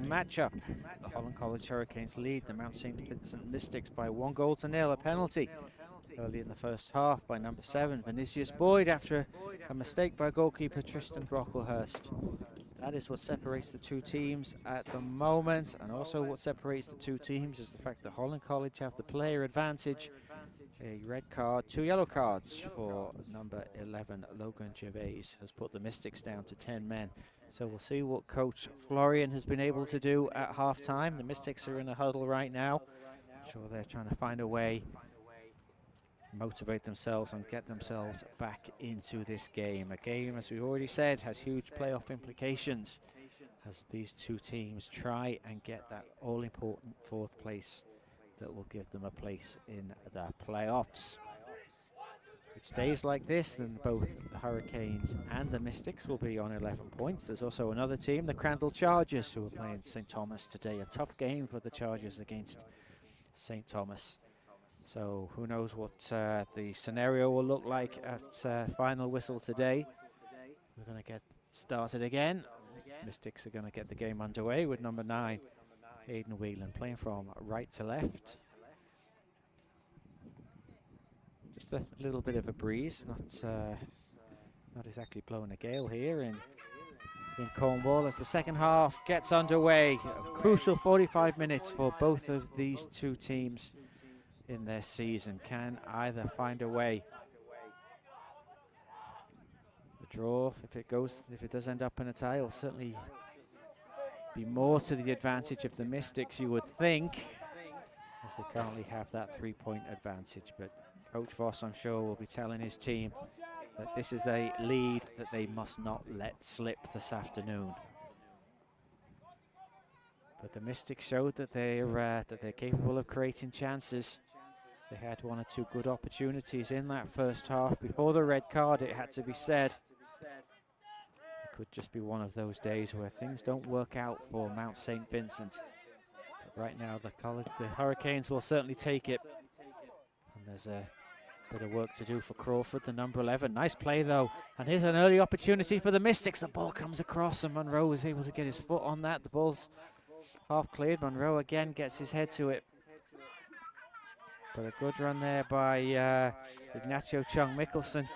matchup. The Holland College Hurricanes lead the Mount St. Vincent Mystics by 1-0. A penalty early in the first half by number 7, Vinicius Boyd, after a mistake by goalkeeper Tristan Brocklehurst. That is what separates the two teams at the moment, and also what separates the two teams is the fact that Holland College have the player advantage. A red card, 2 yellow cards for number 11, Logan Gervais, has put the Mystics down to 10 men. So we'll see what Coach Florian has been able to do at half-time. The Mystics are in a huddle right now. I'm sure they're trying to find a way to motivate themselves and get themselves back into this game. A game, as we already said, has huge playoff implications as these two teams try and get that all-important 4th place that will give them a place in the playoffs. If it stays like this, then both the Hurricanes and the Mystics will be on 11 points. There's also another team, the Crandall Chargers, who are playing St. Thomas today. A tough game for the Chargers against St. Thomas. So who knows what the scenario will look like at final whistle today. We're going to get started again. Mystics are going to get the game underway with number 9, Hayden Whelan, playing from right to left. Just a little bit of a breeze, not exactly blowing a gale here in Cornwall as the second half gets underway. A crucial 45 minutes for both of these two teams in their season. Can either find a way. The draw, if it does end up in a tie, will certainly be more to the advantage of the Mystics, you would think, as they currently have that 3-point advantage. But Coach Voss, I'm sure, will be telling his team that this is a lead that they must not let slip this afternoon. But the Mystics showed that they're capable of creating chances. They had 1 or 2 good opportunities in that first half. Before the red card, it had to be said, it could just be one of those days where things don't work out for Mount St. Vincent. But right now, the Hurricanes will certainly take it. And there's a bit of work to do for Crawford, the number 11. Nice play, though. And here's an early opportunity for the Mystics. The ball comes across, and Monroe is able to get his foot on that. The ball's half cleared. Monroe again gets his head to it. But a good run there by Ignacio Chung Mickelson.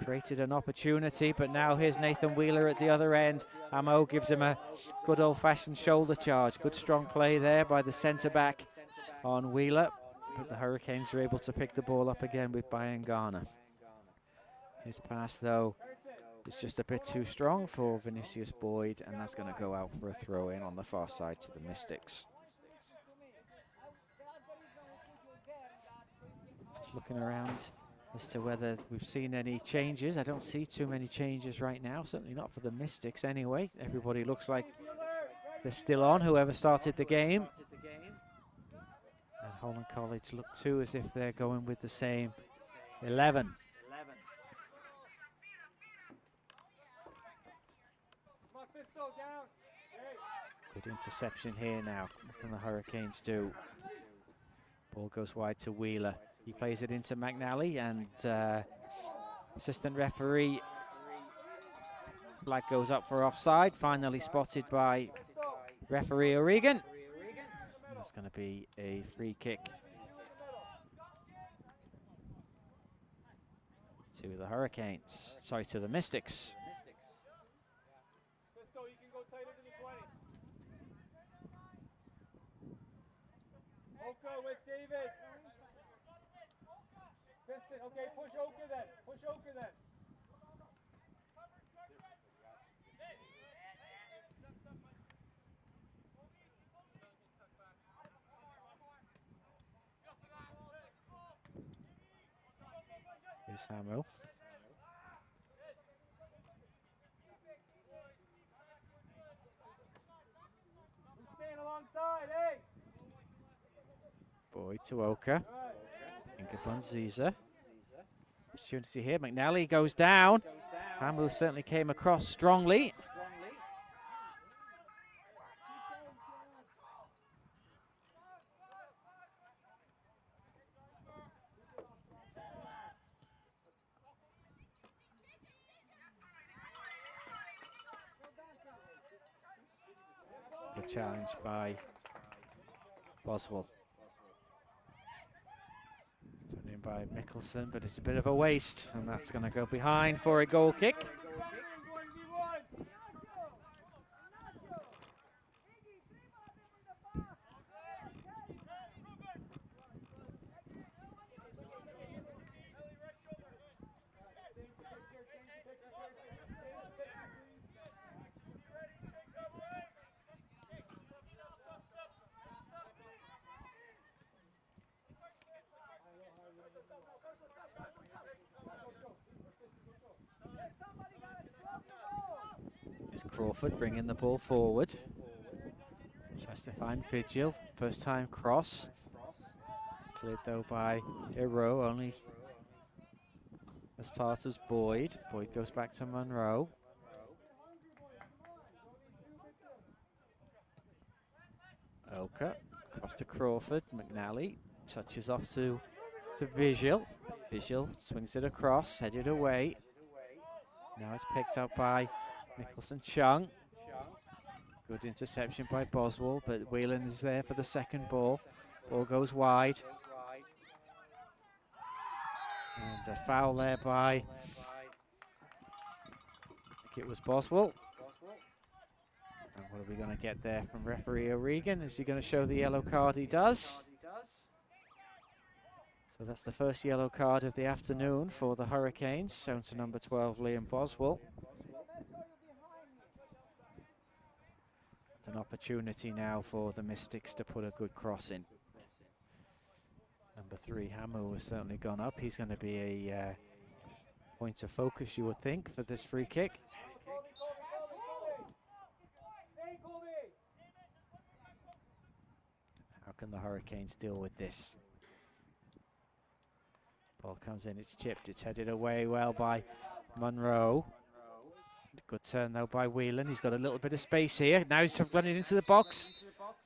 Created an opportunity, but now here's Nathan Wheeler at the other end. Amo gives him a good old-fashioned shoulder charge. Good strong play there by the centre-back on Wheeler. But the Hurricanes are able to pick the ball up again with Brian Garner. His pass, though, is just a bit too strong for Vinicius Boyd, and that's going to go out for a throw-in on the far side to the Mystics. Just looking around as to whether we've seen any changes. I don't see too many changes right now, certainly not for the Mystics anyway. Everybody looks like they're still on, whoever started the game. And Holland College look too as if they're going with the same 11. Good interception here now. What can the Hurricanes do? Ball goes wide to Wheeler. He plays it into McNally, and assistant referee flag goes up for offside. Finally spotted by referee O'Regan. That's going to be a free kick to the Hurricanes. Sorry, to the Mystics. With David. Piston, okay, push Oka then. Push Oka then. Here's Hamo. Who's staying alongside, hey? Boyd to Oka. Ingeborg Ziza. Opportunity here. McNally goes down. Hamo certainly came across strongly. Good challenge by Boswell. Turned in by Mickelson, but it's a bit of a waste, and that's going to go behind for a goal kick. It's Crawford bringing the ball forward. Tries to find Vigil. First time cross. Cleared though by Hero, only as far as Boyd. Boyd goes back to Monroe. Oka, cross to Crawford. McNally touches off to Vigil. Vigil swings it across, headed away. Now it's picked up by Nicholson Chung. Good interception by Boswell, but Whelan is there for the second ball. Ball goes wide. And a foul there by, I think it was Boswell. And what are we going to get there from referee O'Regan? Is he going to show the yellow card? He does. So that's the first yellow card of the afternoon for the Hurricanes, shown to number 12, Liam Boswell. An opportunity now for the Mystics to put a good cross in. Number 3, Hamu, has certainly gone up. He's going to be a point of focus, you would think, for this free kick. How can the Hurricanes deal with this? Ball comes in, it's chipped, it's headed away well by Monroe. Good turn though by Whelan. He's got a little bit of space here. Now he's running into the box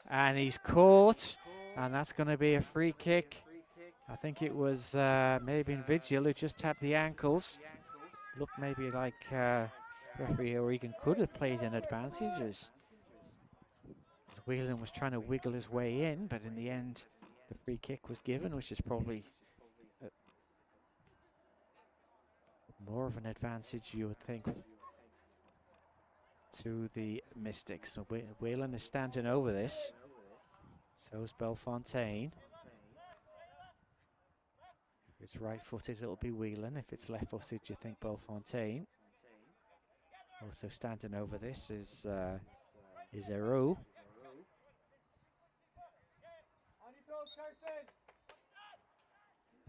and he's caught, and that's going to be a free kick. I think it was maybe Vigil who just tapped the ankles. Looked maybe like referee O'Regan could have played an advantage as Whelan was trying to wiggle his way in, but in the end the free kick was given, which is probably more of an advantage, you would think, to the Mystics. So Whelan is standing over this. So is Bellefontaine. If it's right-footed, it'll be Whelan. If it's left-footed, you think Bellefontaine. Also standing over this is Eru.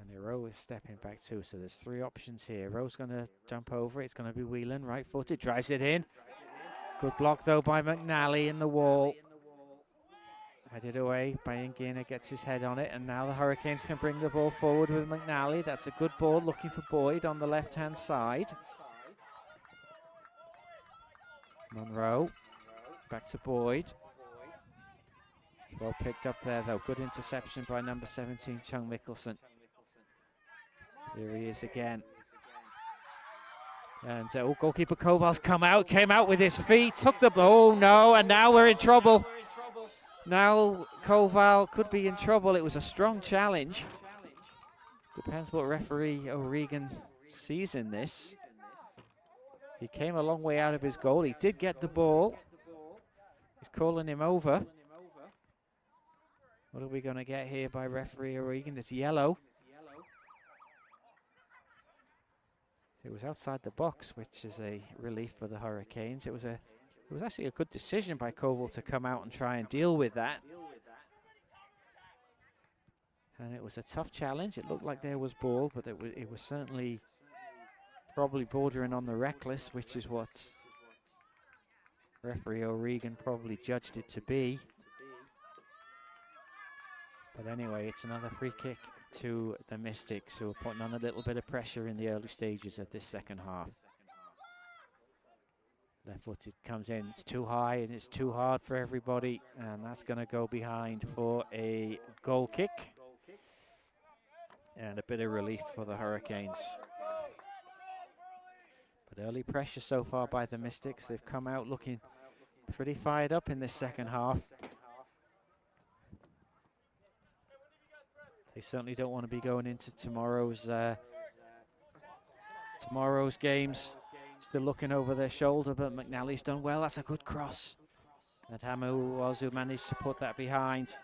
And Hero is stepping back too, so there's 3 options here. Hero's going to jump over it. It's going to be Whelan, right-footed, drives it in. Good block though by McNally in the wall. Headed away by Ingina, gets his head on it, and now the Hurricanes can bring the ball forward with McNally. That's a good ball, looking for Boyd on the left-hand side. Monroe, back to Boyd. Well picked up there though, good interception by number 17, Chung Mickelson. Here he is again. And goalkeeper Koval's came out with his feet, took the ball, no, and now we're in trouble. Now Koval could be in trouble. It was a strong challenge. Depends what referee O'Regan sees in this. He came a long way out of his goal. He did get the ball. He's calling him over. What are we going to get here by referee O'Regan? It's yellow. It was outside the box, which is a relief for the Hurricanes. It was actually a good decision by Koval to come out and try and deal with that. And it was a tough challenge. It looked like there was ball, but it was certainly probably bordering on the reckless, which is what referee O'Regan probably judged it to be. But anyway, it's another free kick to the Mystics, who are putting on a little bit of pressure in the early stages of this second half. Left-footed comes in, it's too high and it's too hard for everybody, and that's going to go behind for a goal kick. And a bit of relief for the Hurricanes. But early pressure so far by the Mystics. They've come out looking pretty fired up in this second half. They certainly don't want to be going into tomorrow's games. Still looking over their shoulder, but McNally's done well. That's a good cross. And Hamu was who managed to put that behind.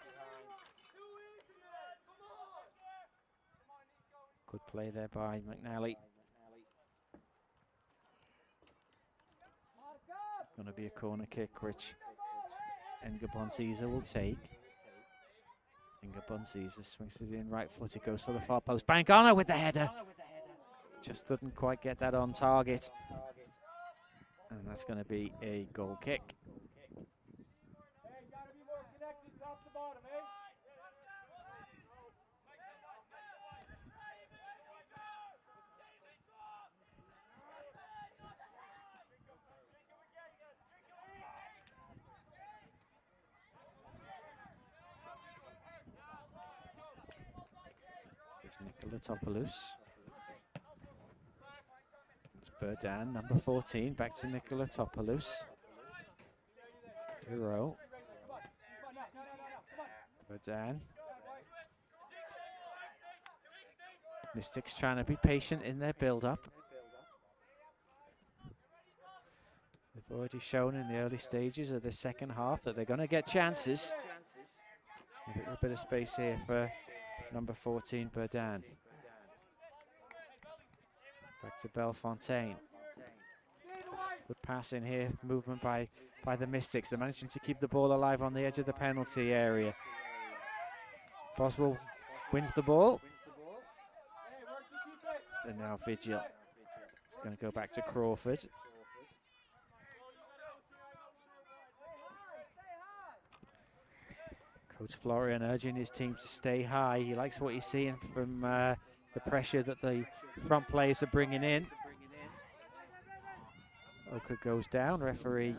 Good play there by McNally. Going to be a corner kick, which Enga Bonziza will take. Enga Bonziza swings it in right foot. It goes for the far post. Bangana with the header. Just didn't quite get that on target. And that's going to be a goal kick. Hey, gotta be more connected top to bottom, eh? Here's Nicola Topoulos. It's Burdan, number 14, back to Nicola Topoulos. Hero. Burdan. Mystics trying to be patient in their build-up. They've already shown in the early stages of the second half that they're going to get chances. A little bit of space here for number 14, Burdan. Back to Bellefontaine. Good pass in here, movement by the Mystics. They're managing to keep the ball alive on the edge of the penalty area. Boswell wins the ball. And now Vigil. It's going to go back to Crawford. Coach Florian urging his team to stay high. He likes what he's seeing from the pressure that the front players are bringing in. Oka goes down. Referee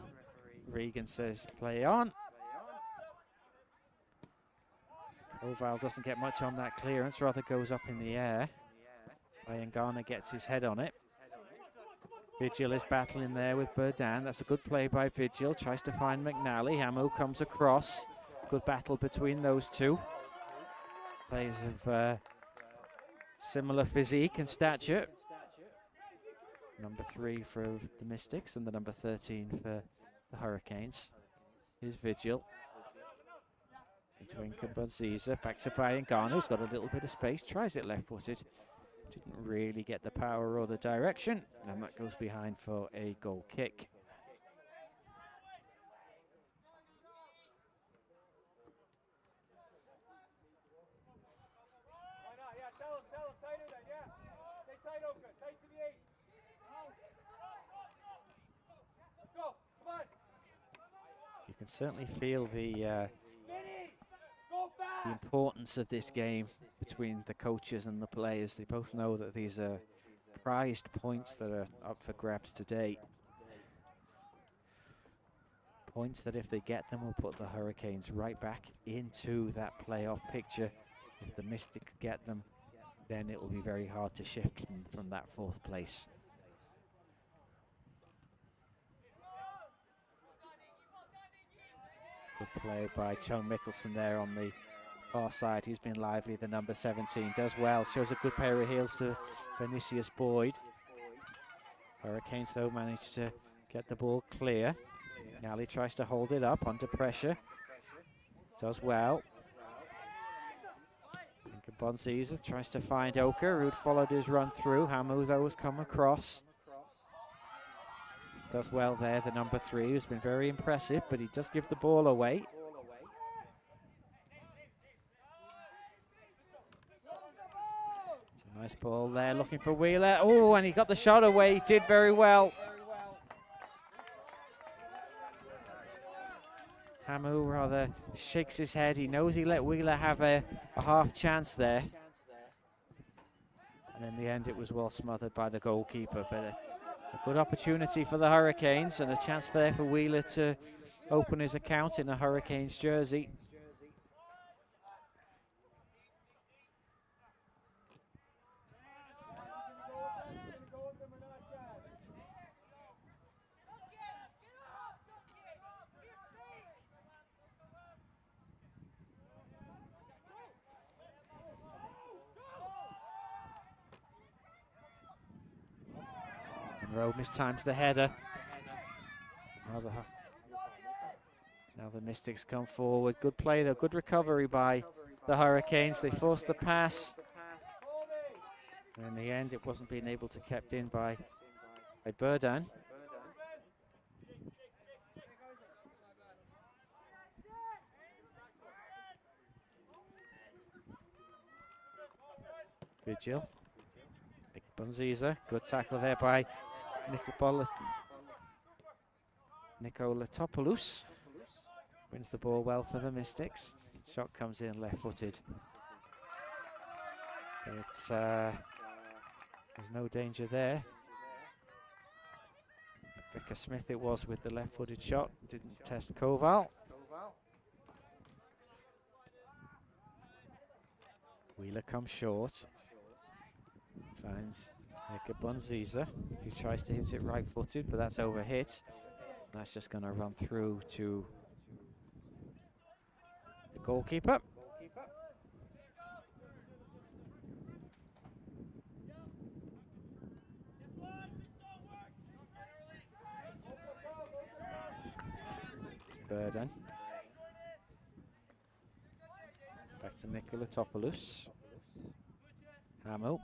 Regan says play on. Koval doesn't get much on that clearance, rather goes up in the air. Bayangana gets his head on it. Vigil is battling there with Burdan. That's a good play by Vigil. Tries to find McNally. Hamu comes across. Good battle between those two. Players of similar physique and stature. Number 3 for the Mystics and the number 13 for the Hurricanes. Here's Vigil. Into Enga Bonziza. Back to Bayangana, who's got a little bit of space. Tries it left-footed. Didn't really get the power or the direction. And that goes behind for a goal kick. Tell him, tighter then, yeah. Stay tight, Oka, tight to the 8. Let's go, come on. You can certainly feel the importance of this game between the coaches and the players. They both know that these are prized points that are up for grabs today. Points that if they get them will put the Hurricanes right back into that playoff picture. If the Mystics get them, then it will be very hard to shift them from that 4th place. Good play by Joe Mickelson there on the far side. He's been lively, the number 17. Does well, shows a good pair of heels to Vinicius Boyd. Hurricanes, though, managed to get the ball clear. Nally tries to hold it up under pressure. Does well. Bonziza tries to find Oka, who'd followed his run through. Hamu, though, has come across. Does well there, the number 3, who's been very impressive, but he does give the ball away. It's a nice ball there, looking for Wheeler. Oh, and he got the shot away. He did very well. Hamu rather shakes his head. He knows he let Wheeler have a half chance there. And in the end, it was well smothered by the goalkeeper. But a good opportunity for the Hurricanes and a chance there for Wheeler to open his account in a Hurricanes jersey. Monroe mistimes the header. Now the Mystics come forward. Good play though, good recovery by the Hurricanes. They forced the pass. And in the end, it wasn't being able to kept in by Burdan. Vigil. Bunziza, good tackle there by Nikolatopoulos. Wins the ball well for the Mystics. Shot comes in left-footed. It's there's no danger there. Vicar Smith it was with the left-footed shot. Didn't test Koval. Wheeler comes short. Finds Bunziza, who tries to hit it right-footed, but that's overhit. That's just going to run through to the goalkeeper. Burden. Back to Nikolatopoulos. Hamo.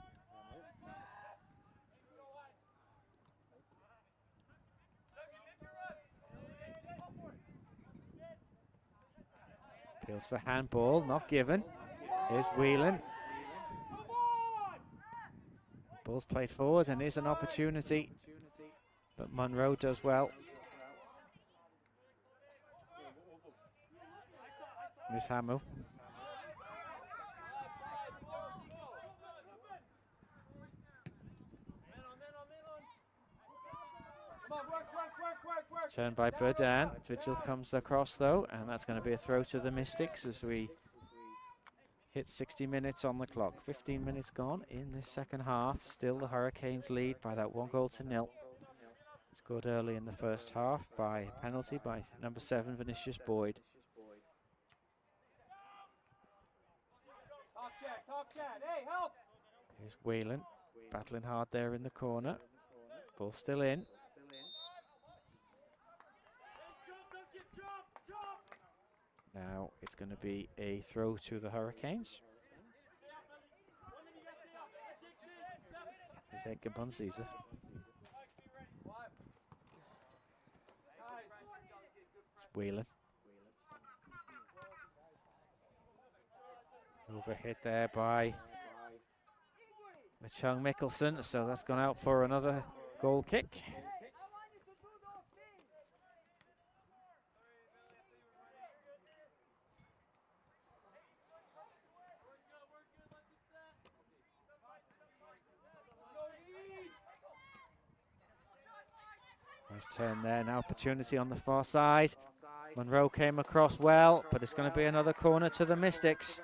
Appeals for handball, not given. Here's Whelan. Ball's played forward and is an opportunity, but Monroe does well. Miss Hamo. It's turned by Burdan. Vigil comes across though, and that's going to be a throw to the Mystics as we hit 60 minutes on the clock. 15 minutes gone in this second half. Still the Hurricanes lead by that 1-0. Scored early in the first half by a penalty by number 7, Vinicius Boyd. Top chat, hey, help! Here's Whelan, battling hard there in the corner. Ball still in. Now it's going to be a throw to the Hurricanes. Here's Edgar Bunziza. Whelan. Overhit there by Chung Mikkelsen, so that's gone out for another goal kick. Nice turn there, now opportunity on the far side. Monroe came across well, but it's going to be another corner to the Mystics.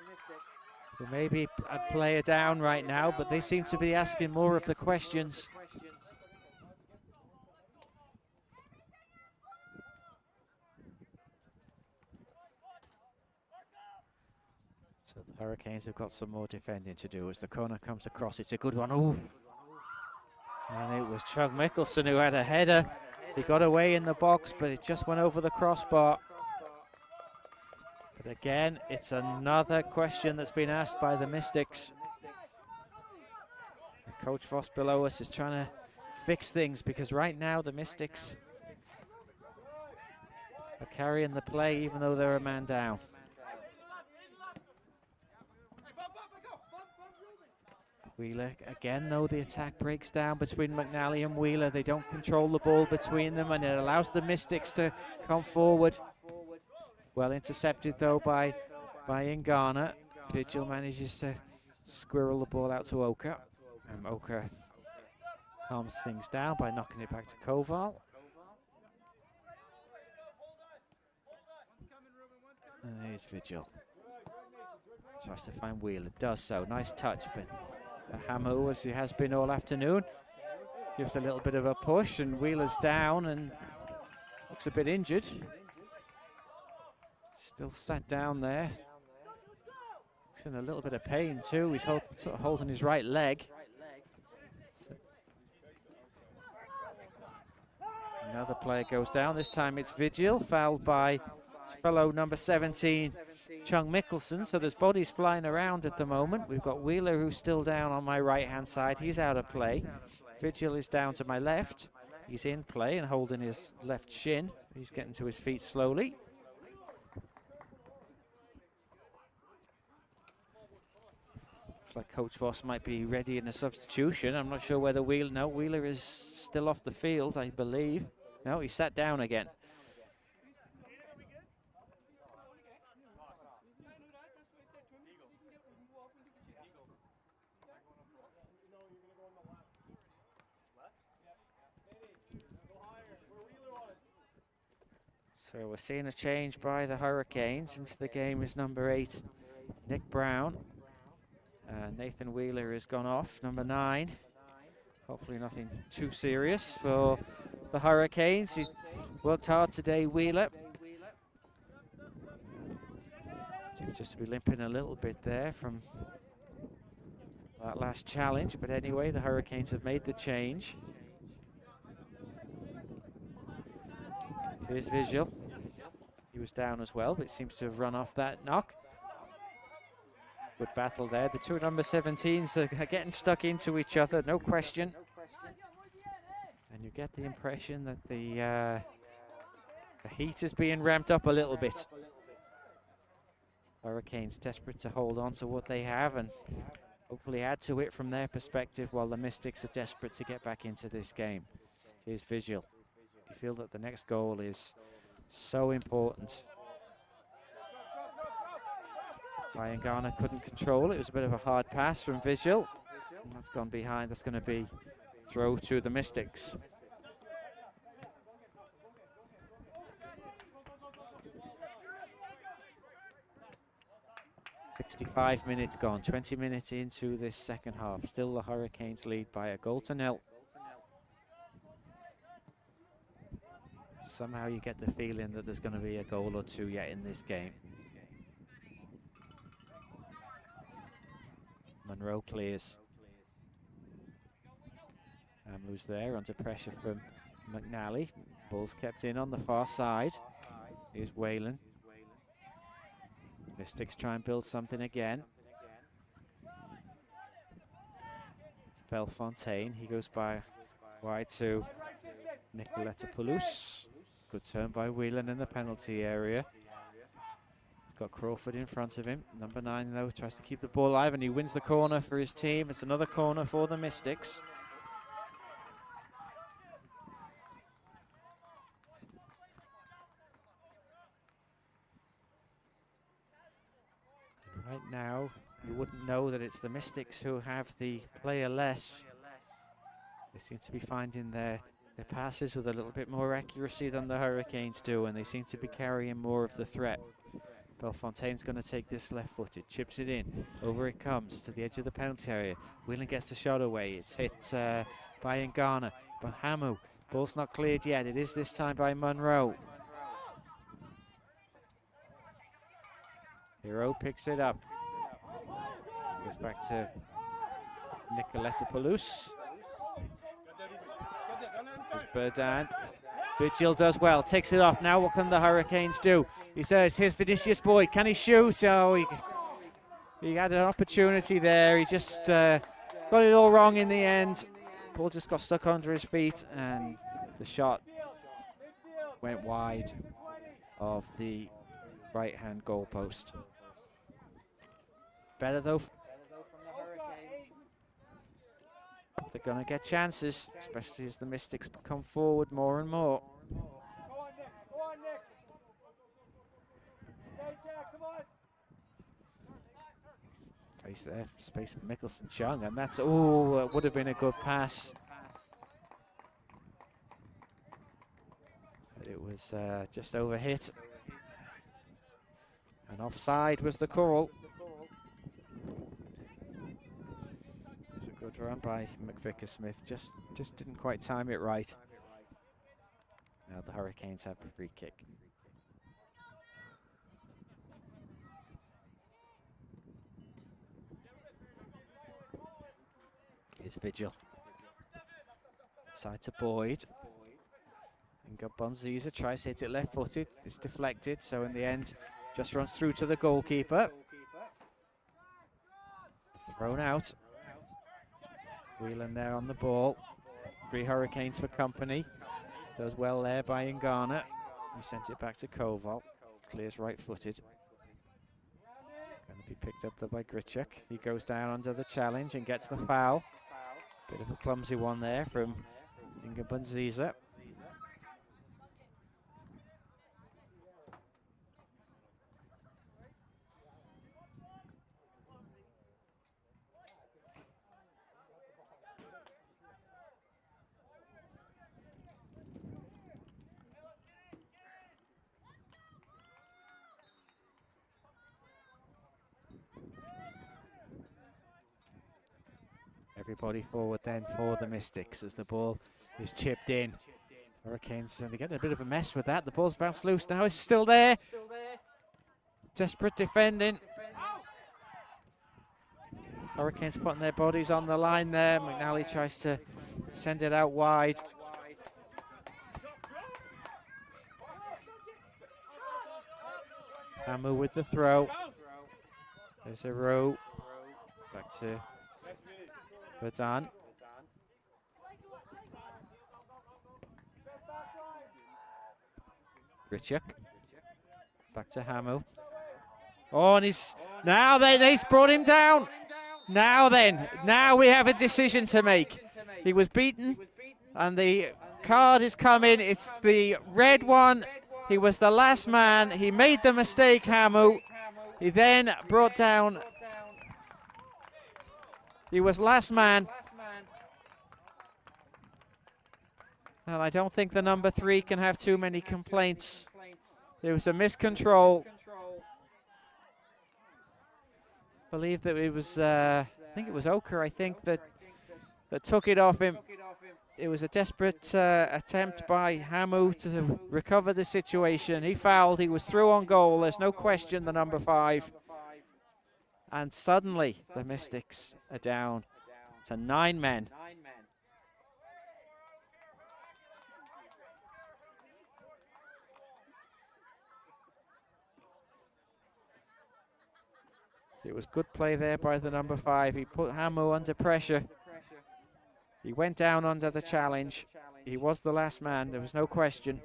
Who maybe a player down right now, but they seem to be asking more of the questions. So the Hurricanes have got some more defending to do as the corner comes across. It's a good one. Ooh. And it was Chug Mikkelsen who had a header. He got away in the box, but it just went over the crossbar. But again, it's another question that's been asked by the Mystics. And Coach Voss below us is trying to fix things because right now the Mystics are carrying the play even though they're a man down. Wheeler, again though, the attack breaks down between McNally and Wheeler. They don't control the ball between them and it allows the Mystics to come forward. Well intercepted though by Ngana. Vigil manages to squirrel the ball out to Oka. And Oka calms things down by knocking it back to Koval. And there's Vigil. Tries to find Wheeler, does so. Nice touch, but Hamo, as he has been all afternoon, gives a little bit of a push and Wheeler's down and looks a bit injured. Still sat down there. Looks in a little bit of pain too. He's sort of holding his right leg. Another player goes down. This time it's Vigil, fouled by fellow number 17, Chung Mickelson. So there's bodies flying around at the moment. We've got Wheeler, who's still down on my right-hand side. He's out of play. Vigil is down to my left. He's in play and holding his left shin. He's getting to his feet slowly. Looks like Coach Voss might be ready in a substitution. I'm not sure whether Wheeler... No, Wheeler is still off the field, I believe. No, he sat down again. So we're seeing a change by the Hurricanes. Into the game is number 8, Nick Brown. Nathan Wheeler has gone off, number 9. Hopefully nothing too serious for the Hurricanes. He's worked hard today, Wheeler. Seems just to be limping a little bit there from that last challenge. But anyway, the Hurricanes have made the change. Here's Vigil. He was down as well, but seems to have run off that knock. Good battle there. The two number 17s are getting stuck into each other, no question. And you get the impression that the heat is being ramped up a little bit. Hurricanes desperate to hold on to what they have and hopefully add to it from their perspective, while the Mystics are desperate to get back into this game. Here's Vigil. You feel that the next goal is so important. Ryan Garner couldn't control it. It was a bit of a hard pass from Vigil. And that's gone behind. That's going to be throw to the Mystics. "65 minutes gone, 20 minutes into this second half. Still the Hurricanes lead by a goal to nil. Somehow you get the feeling that there's going to be a goal or two yet in this game. Monroe clears. Amu's there under pressure from McNally. Ball's kept in on the far side. Here's Whalen. Mystics try and build something again. It's Belfontaine. He goes by wide to Nicoletopoulos. Good turn by Whelan in the penalty area. He's got Crawford in front of him. Number 9, though, tries to keep the ball alive, and he wins the corner for his team. It's another corner for the Mystics. Right now, you wouldn't know that it's the Mystics who have the player less. They seem to be finding their passes with a little bit more accuracy than the Hurricanes do, and they seem to be carrying more of the threat. Belfontaine's going to take this left-footed, chips it in, over it comes to the edge of the penalty area. Whelan gets the shot away. It's hit by Ngana, but Hamu. Ball's not cleared yet. It is this time by Monroe. Hero picks it up. Goes back to Nicoletopoulos. There's Burdan. Vigil does well, takes it off. Now what can the Hurricanes do? He says, here's Vinicius Boyd. Can he shoot? Oh, he had an opportunity there. He just got it all wrong in the end. Ball just got stuck under his feet, and the shot went wide of the right-hand goalpost. Better though from the Hurricanes. They're going to get chances, especially as the Mystics come forward more and more. Go on, Nick. Go on, Nick. Hey, Jack, come on. Face there, space for Mickelson Chung, and that's, oh, it would have been a good pass. But it was just over hit. And offside was the call. It was a good run by McVicker-Smith, just didn't quite time it right. Now the Hurricanes have a free kick. Here's Vigil. Inside to Boyd. Inga Bonziza tries to hit it left-footed. It's deflected, so in the end, just runs through to the goalkeeper. Thrown out. Whelan there on the ball. 3 Hurricanes for company. Does well there by Ngana. He sent it back to Koval. Clears right-footed. Going to be picked up there by Grichuk. He goes down under the challenge and gets the foul. Bit of a clumsy one there from Inga Bonziza. Everybody forward then for the Mystics as the ball is chipped in. Hurricanes, and they get a bit of a mess with that. The ball's bounced loose now. It's still there. Desperate defending. Hurricanes putting their bodies on the line there. McNally tries to send it out wide. Hamu with the throw. There's a row. Back to Badan. Grichuk. Back to Hamu. Oh, and he's brought him down. Now we have a decision to make. He was beaten, and the card is coming. It's the red one. He was the last man. He made the mistake, Hamu. He then brought down. He was last man. And I don't think the number 3 can have too many complaints. There was a miscontrol. I believe that it was, I think it was Oker, that took it off him. It was a desperate attempt by Hamu to recover the situation. He fouled, he was through on goal. There's no question, the number 5. And suddenly, the Mystics are down to 9 men. It was good play there by the number 5. He put Hamu under pressure. He went down under the challenge. He was the last man, there was no question.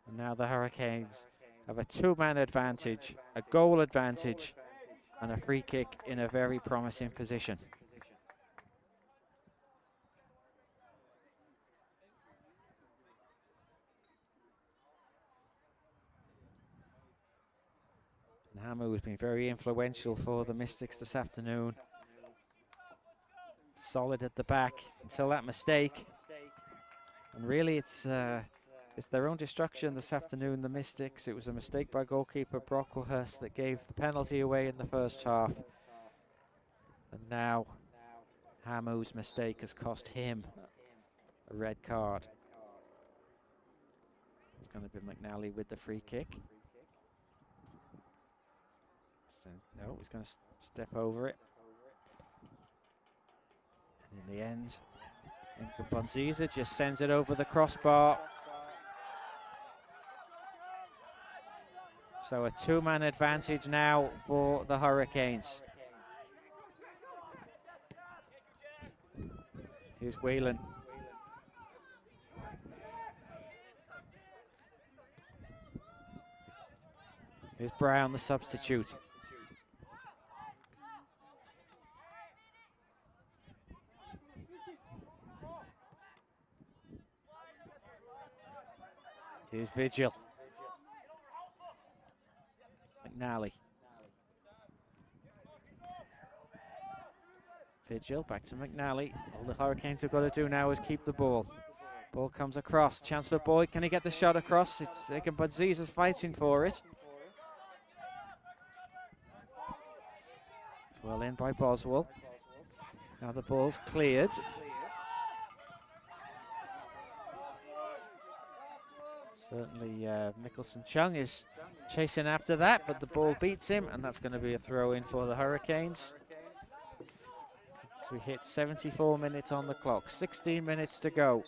And now the Hurricanes have a 2-man advantage, a goal advantage, and a free kick in a very promising position. And Hamu has been very influential for the Mystics this afternoon. Solid at the back until that mistake. And really it's their own destruction this afternoon, the Mystics. It was a mistake by goalkeeper Brocklehurst that gave the penalty away in the first half. And now Hamu's mistake has cost him a red card. It's going to be McNally with the free kick. So, no, he's going to step over it. And in the end, Inga Bonziza just sends it over the crossbar. So a 2-man advantage now for the Hurricanes. Here's Whelan. Here's Brown, the substitute. Here's Vigil. McNally. Vigil back to McNally. All the Hurricanes have got to do now is keep the ball. Ball comes across. Chance for Boyd. Can he get the shot across? It's Inga Bonziza's fighting for it. It's well in by Boswell. Now the ball's cleared. Certainly Mickelson Chung is chasing after that, but the ball beats him, and that's going to be a throw in for the Hurricanes. So we hit 74 minutes on the clock, 16 minutes to go.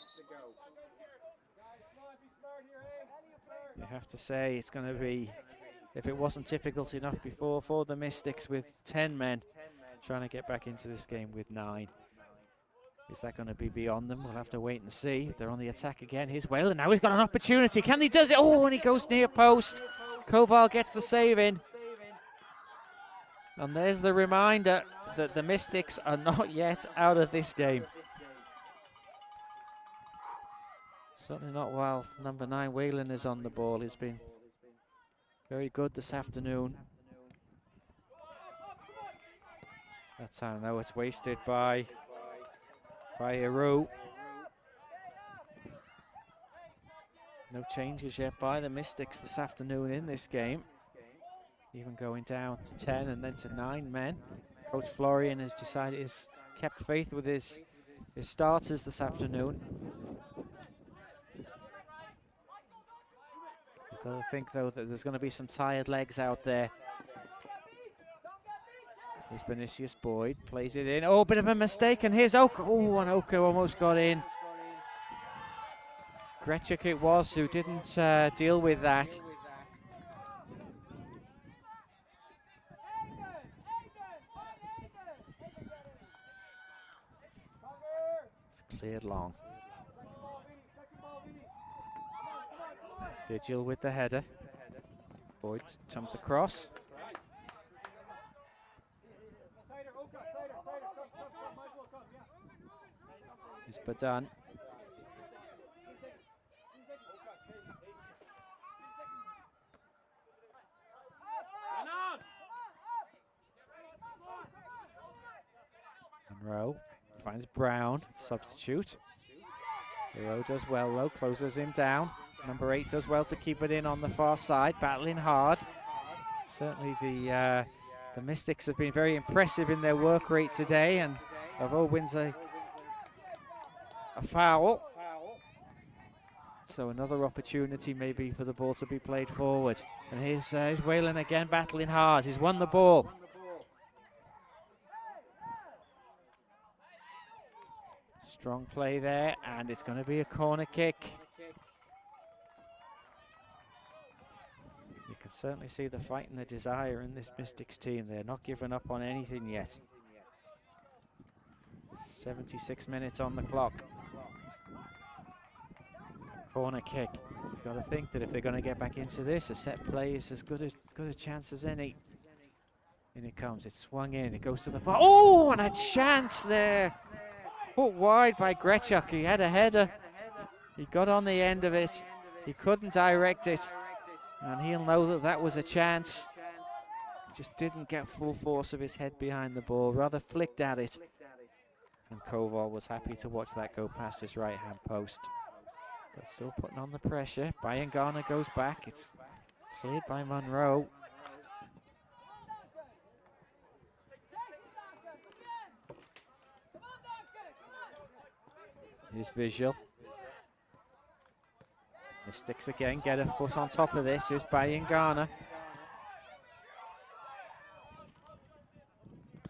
You have to say it's going to be, if it wasn't difficult enough before for the Mystics with 10 men trying to get back into this game with 9. Is that going to be beyond them? We'll have to wait and see. They're on the attack again. Here's Whalen. Now he's got an opportunity. Can he does it? Oh, and he goes near post. Koval gets the save in. And there's the reminder that the Mystics are not yet out of this game. Certainly not while number 9 Whalen is on the ball. He's been very good this afternoon. That time though it's wasted by Aru. No changes yet by the Mystics this afternoon in this game. Even going down to 10 and then to 9 men. Coach Florian has decided, has kept faith with his starters this afternoon. You've got to think though that there's going to be some tired legs out there. Here's Vinicius Boyd, plays it in. Oh, bit of a mistake, and here's Oka. Oh, and Oka almost got in. Gretchuk it was who didn't deal with that. It's cleared long. Vigil with the header. Boyd jumps across. It's Badan. Monroe finds Brown, substitute. Monroe does well though, closes him down. Number 8 does well to keep it in on the far side, battling hard. Certainly the Mystics have been very impressive in their work rate today, and Avo wins a foul. So another opportunity maybe for the ball to be played forward. And here's Whalen again battling hard. He's won the ball. Strong play there, and it's going to be a corner kick. You can certainly see the fight and the desire in this Mystics team. They're not giving up on anything yet. 76 minutes on the clock. Corner kick. You've got to think that if they're going to get back into this, a set play is as good a chance as any. In it comes. It's swung in. It goes to the bar. Oh, and a chance there. Put wide by Gretchuk. He had a header. He got on the end of it. He couldn't direct it. And he'll know that that was a chance. Just didn't get full force of his head behind the ball. Rather flicked at it. And Koval was happy to watch that go past his right-hand post. But still putting on the pressure. Bayangana goes back. It's cleared by Monroe. Here's Visual. Mystics again, get a foot on top of this. Here's Bayangana.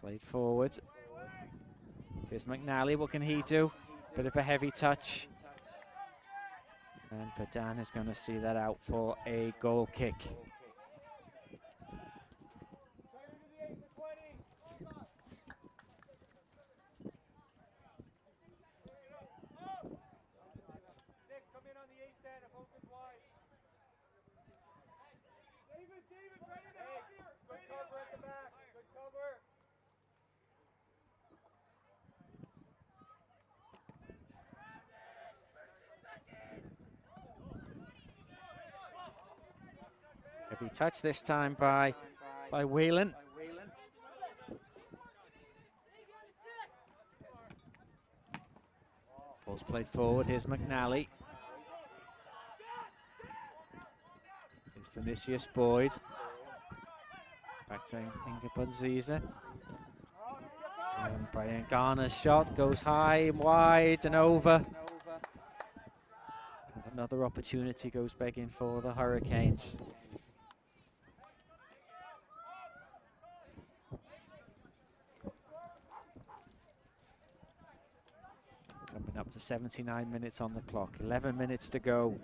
Played forward. Here's McNally, what can he do? Bit of a heavy touch. And Padan is going to see that out for a goal kick. Heavy touch this time by Whalen. Ball's played forward. Here's McNally. Here's Vinicius Boyd. Back to Ingeborg Ziza. And Bayangana's shot goes high and wide and over. Another opportunity goes begging for the Hurricanes. Coming up to 79 minutes on the clock, 11 minutes to go.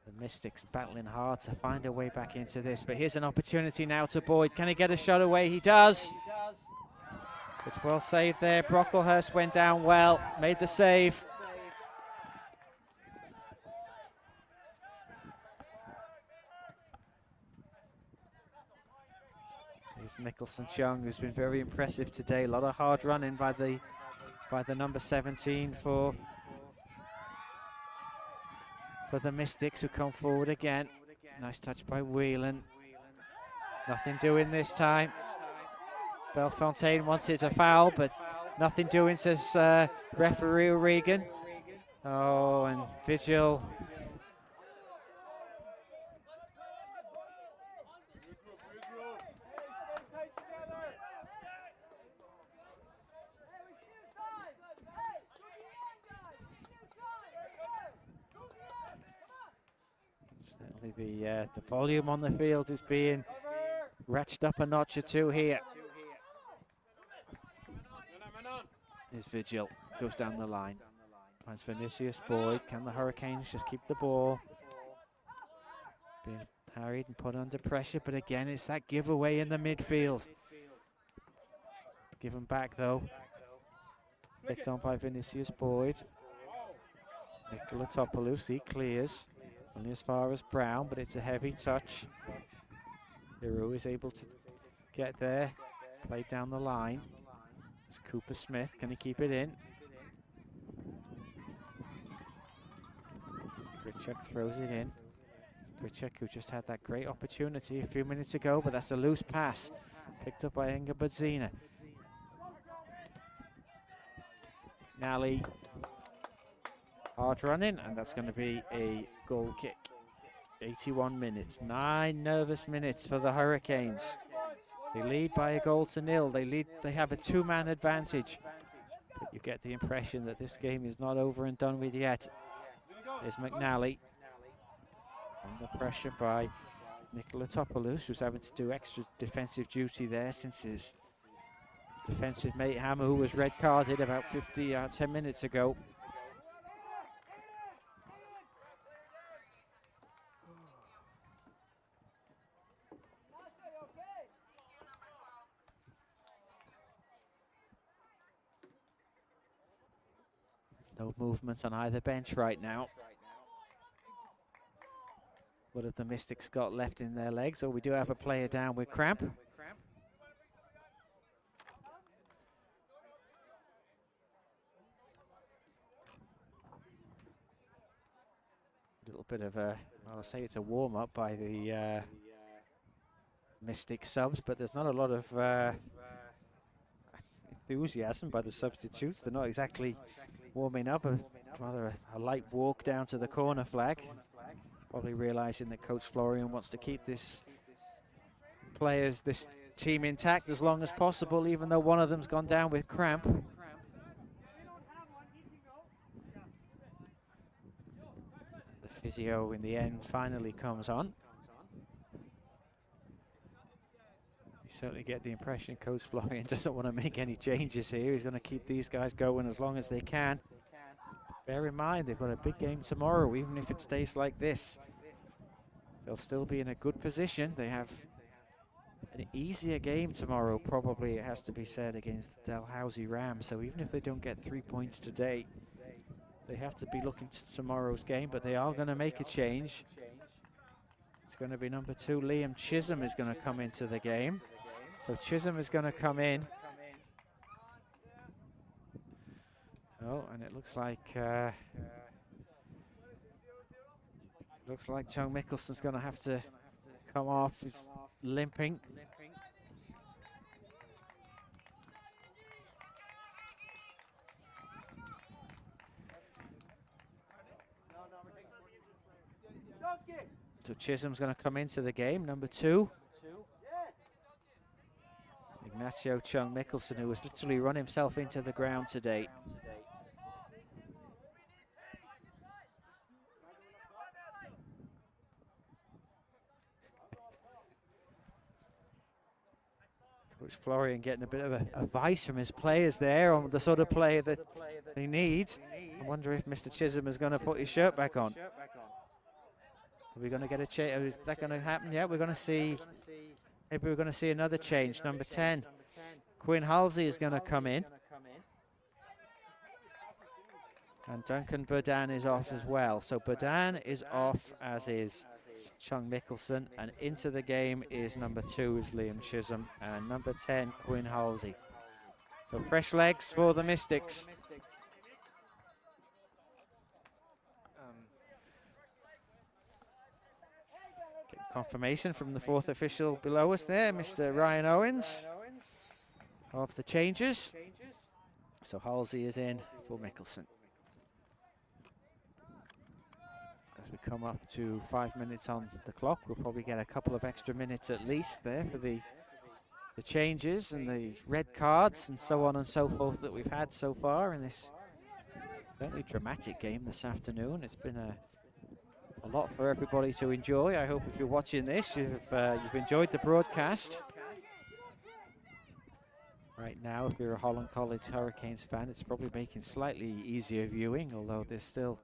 The Mystics battling hard to find a way back into this, but here's an opportunity now to Boyd. Can he get a shot away? He does. It's well saved there. Brocklehurst went down well, made the save. Here's Mickelson-Chung, who's been very impressive today. A lot of hard running by the number 17 for the Mystics, who come forward again. Nice touch by Whelan. Nothing doing this time. Bellefontaine wanted a foul, but nothing doing, says referee Regan. Oh, and Vigil. Certainly the volume on the field is being ratcheted up a notch or two here. Here's Vigil, goes down the line. Finds Vinicius Boyd. Can the Hurricanes just keep the ball? Being harried and put under pressure, but again, it's that giveaway in the midfield. Given back though. Picked on by Vinicius Boyd. Nikolatopoulos, he clears. Only as far as Brown, but it's a heavy touch. Hero is able to get there. Played down the line. It's Cooper Smith. Can he keep it in? Grichuk throws it in. Grichuk, who just had that great opportunity a few minutes ago, but that's a loose pass. Picked up by Inga Badzina. Nally. Hard running, and that's going to be a goal kick. 81 minutes. 9 nervous minutes for the Hurricanes. They lead by a goal to nil. They have a 2-man advantage. But you get the impression that this game is not over and done with yet. There's McNally. Under pressure by Nikolatopoulos, who's having to do extra defensive duty there since his defensive mate Hammer, who was red carded about 10 minutes ago. No movement on either bench right now. What have the Mystics got left in their legs? Oh, we do have a player down with cramp. A little bit of a, well, I'll say it's a warm-up by the Mystic subs, but there's not a lot of enthusiasm by the substitutes. They're not exactly warming up. Rather a light walk down to the corner flag. Probably realizing that Coach Florian wants to keep this team intact as long as possible, even though one of them's gone down with cramp. The physio in the end finally comes on. You certainly get the impression Coach Florian doesn't want to make any changes here. He's going to keep these guys going as long as they can. Bear in mind, they've got a big game tomorrow. Even if it stays like this, they'll still be in a good position. They have an easier game tomorrow, probably, it has to be said, against the Dalhousie Rams. So even if they don't get 3 points today, they have to be looking to tomorrow's game, but they are going to make a change. It's going to be number 2, Liam Chisholm is going to come into the game. So Chisholm is going to come in. Oh, and it looks like Chung Mickelson's going to have to come off. He's limping. So Chisholm's going to come into the game, number 2. Ignacio Chung Mikkelsen, who has literally run himself into the ground today. Coach Florian getting a bit of advice from his players there on the sort of player that they need. I wonder if Mr. Chisholm is going to put his shirt back on. Are we going to get a change? Is that going to happen yet? We're going to see, maybe we're going to see another change. Number 10, Quinn Halsey is going to come in. And Duncan Burdan is off as well. So Burdan is off, as is Chung Mikkelsen, and into the game is number 2 is Liam Chisholm, and number 10 Quinn Halsey. So fresh legs for the Mystics. Getting confirmation from the 4th official below us there, Mr. Ryan Owens, of the changes. So Halsey is in for Mikkelsen. As we come up to 5 minutes on the clock, we'll probably get a couple of extra minutes at least there for the changes and the red cards and so on and so forth that we've had so far in this certainly dramatic game this afternoon. It's been a lot for everybody to enjoy. I hope if you're watching this, you've enjoyed the broadcast. Right now, if you're a Holland College Hurricanes fan, it's probably making slightly easier viewing, although there's still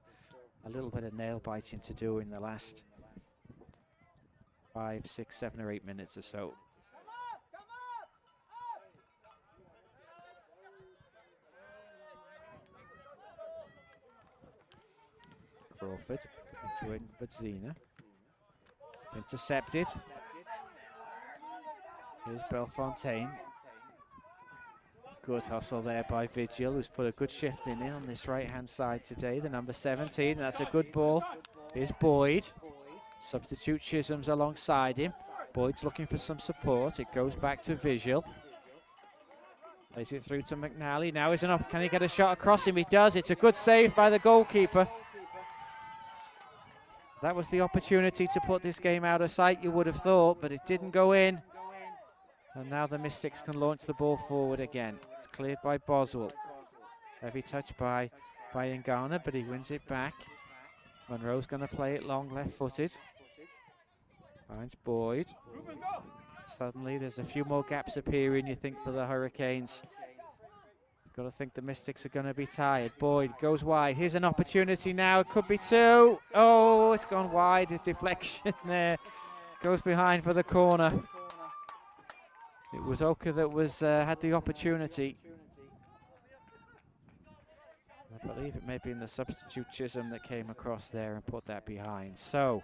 a little bit of nail biting to do in the last 5, 6, 7 or 8 minutes or so. Crawford into it, but Zena. It's intercepted. Here's Belfontaine. Good hustle there by Vigil, who's put a good shift in on this right-hand side today. The number 17, that's a good ball. Here's Boyd. Substitute Chisholm's alongside him. Boyd's looking for some support. It goes back to Vigil. Plays it through to McNally. Now he's can he get a shot across him? He does. It's a good save by the goalkeeper. That was the opportunity to put this game out of sight, you would have thought, but it didn't go in. And now the Mystics can launch the ball forward again. It's cleared by Boswell. Heavy touch by Ngana, but he wins it back. Monroe's going to play it long, left-footed. Finds Boyd. Suddenly there's a few more gaps appearing, you think, for the Hurricanes. Got to think the Mystics are going to be tired. Boyd goes wide. Here's an opportunity now. It could be 2. Oh, it's gone wide. A deflection there. Goes behind for the corner. It was Oka that had the opportunity. I believe it may be in the substitute Chisholm that came across there and put that behind. So,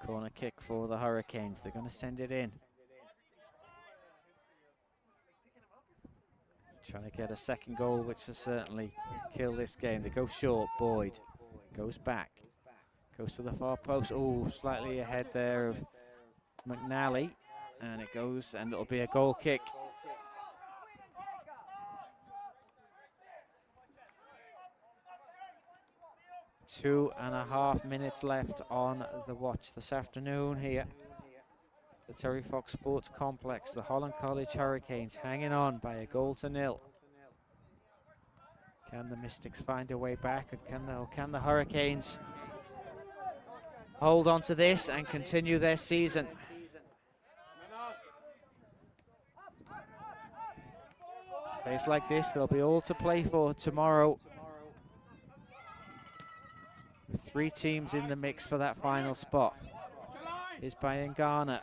corner kick for the Hurricanes. They're going to send it in. Trying to get a second goal, which will certainly kill this game. They go short. Boyd goes back, goes to the far post. Oh, slightly ahead there of McNally, and it goes, and it'll be a goal kick. Two and a half minutes left on the watch this afternoon here. The Terry Fox Sports Complex, the Holland College Hurricanes hanging on by 1-0. Can the Mystics find a way back, or can the Hurricanes hold on to this and continue their season? Stays like this, there'll be all to play for tomorrow. With 3 teams in the mix for that final spot. Is by Ngana.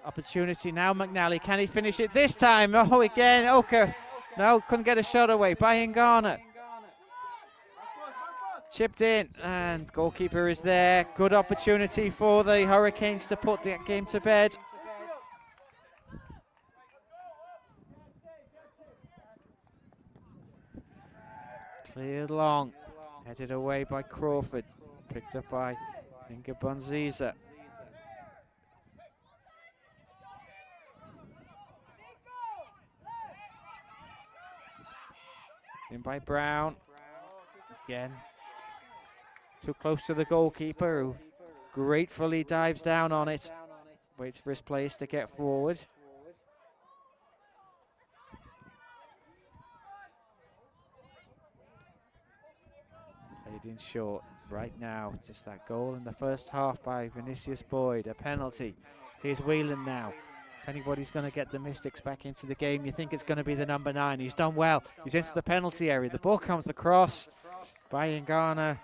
Opportunity now, McNally. Can he finish it this time? Oh, again, Oka. No, couldn't get a shot away by Ngana. Chipped in, and goalkeeper is there. Good opportunity for the Hurricanes to put that game to bed. Cleared long, headed away by Crawford. Picked up by Inga Bonziza. In by Brown. Again, Too close to the goalkeeper, who gratefully dives down on it. Waits for his players to get forward. Played in short right now. Just that goal in the first half by Vinicius Boyd, a penalty. Here's Whelan now. If anybody's going to get the Mystics back into the game, you think it's going to be the number 9. He's done well. He's into the penalty area. The ball comes across. Bayangana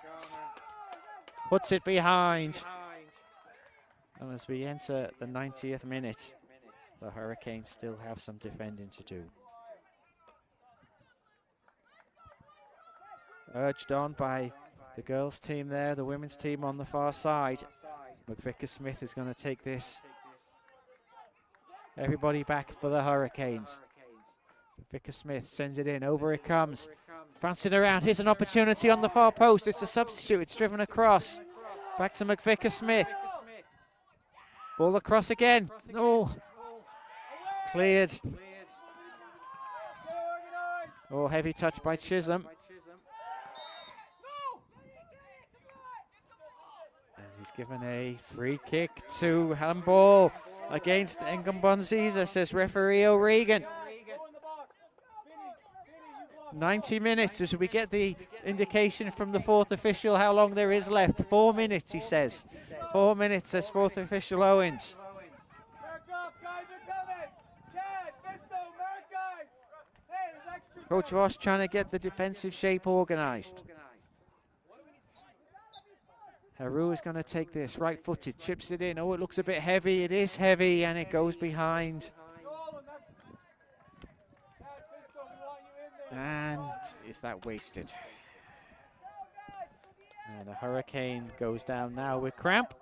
puts it behind. And as we enter the 90th minute, the Hurricanes still have some defending to do. Urged on by the girls' team there, the women's team on the far side. McVicker Smith is going to take this. Everybody back for the Hurricanes. McVicker Smith sends it in, over it comes. Bouncing around, here's an opportunity on the far post. It's a substitute, it's driven across. Back to McVicker Smith. Ball across again. Oh, cleared. Oh, heavy touch by Chisholm. And he's given a free kick to handball against Engambonziza, says referee O'Regan. 90 minutes as we get the indication from the fourth official how long there is left. 4 minutes, he says. 4 minutes, says fourth official Owens. Coach Ross trying to get the defensive shape organised. Haru is going to take this, right-footed, chips it in. Oh, it looks a bit heavy. It is heavy, and it goes behind. And is that wasted? And a Hurricane goes down now with cramp.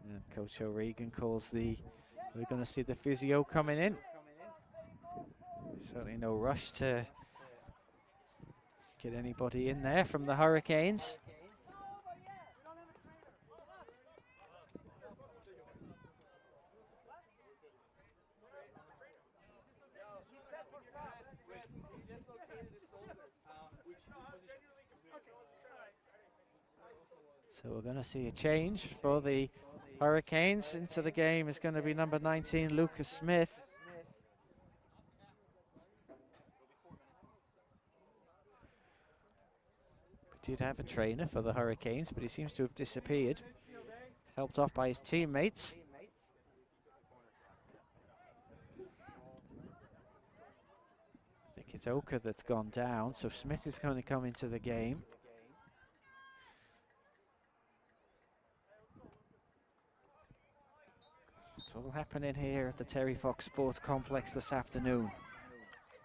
And Coach O'Regan calls we're going to see the physio coming in. Certainly no rush to get anybody in there from the Hurricanes. So we're going to see a change for the Hurricanes. Into the game is going to be number 19, Lucas Smith. We did have a trainer for the Hurricanes, but he seems to have disappeared. Helped off by his teammates. I think it's Oka that's gone down, so Smith is going to come into the game. It's all happening here at the Terry Fox Sports Complex this afternoon.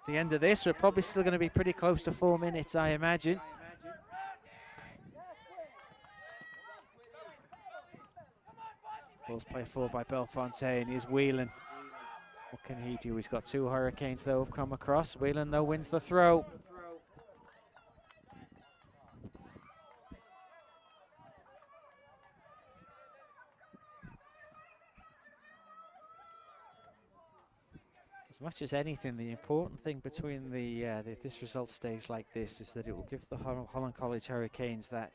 At the end of this, we're probably still going to be pretty close to 4 minutes, I imagine. Ball's played forward by Bellefontaine. Here's Whelan. What can he do? He's got 2 Hurricanes, though, have come across. Whelan, though, wins the throw. As much as anything, the important thing between if this result stays like this is that it will give the Holland College Hurricanes that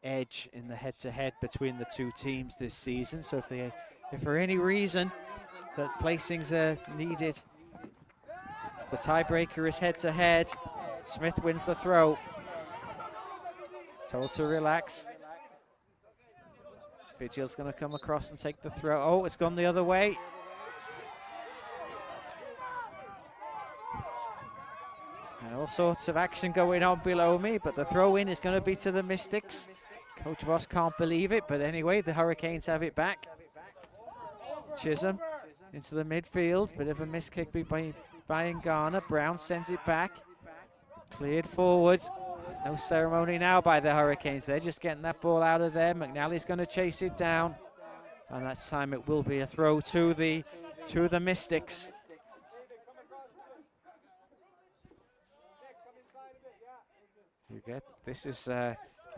edge in the head-to-head between the two teams this season. So if for any reason that placings are needed, the tiebreaker is head-to-head. Smith wins the throw. Told to relax. Vigil's going to come across and take the throw. Oh, it's gone the other way. And all sorts of action going on below me, but the throw-in is going to be to the Mystics. Coach Ross can't believe it, but anyway, the Hurricanes have it back. Chisholm into the midfield, bit of a miss kick by Bayangana. Brown sends it back. Cleared forward. No ceremony now by the Hurricanes. They're just getting that ball out of there. McNally's going to chase it down. And that time it will be a throw to the Mystics. This is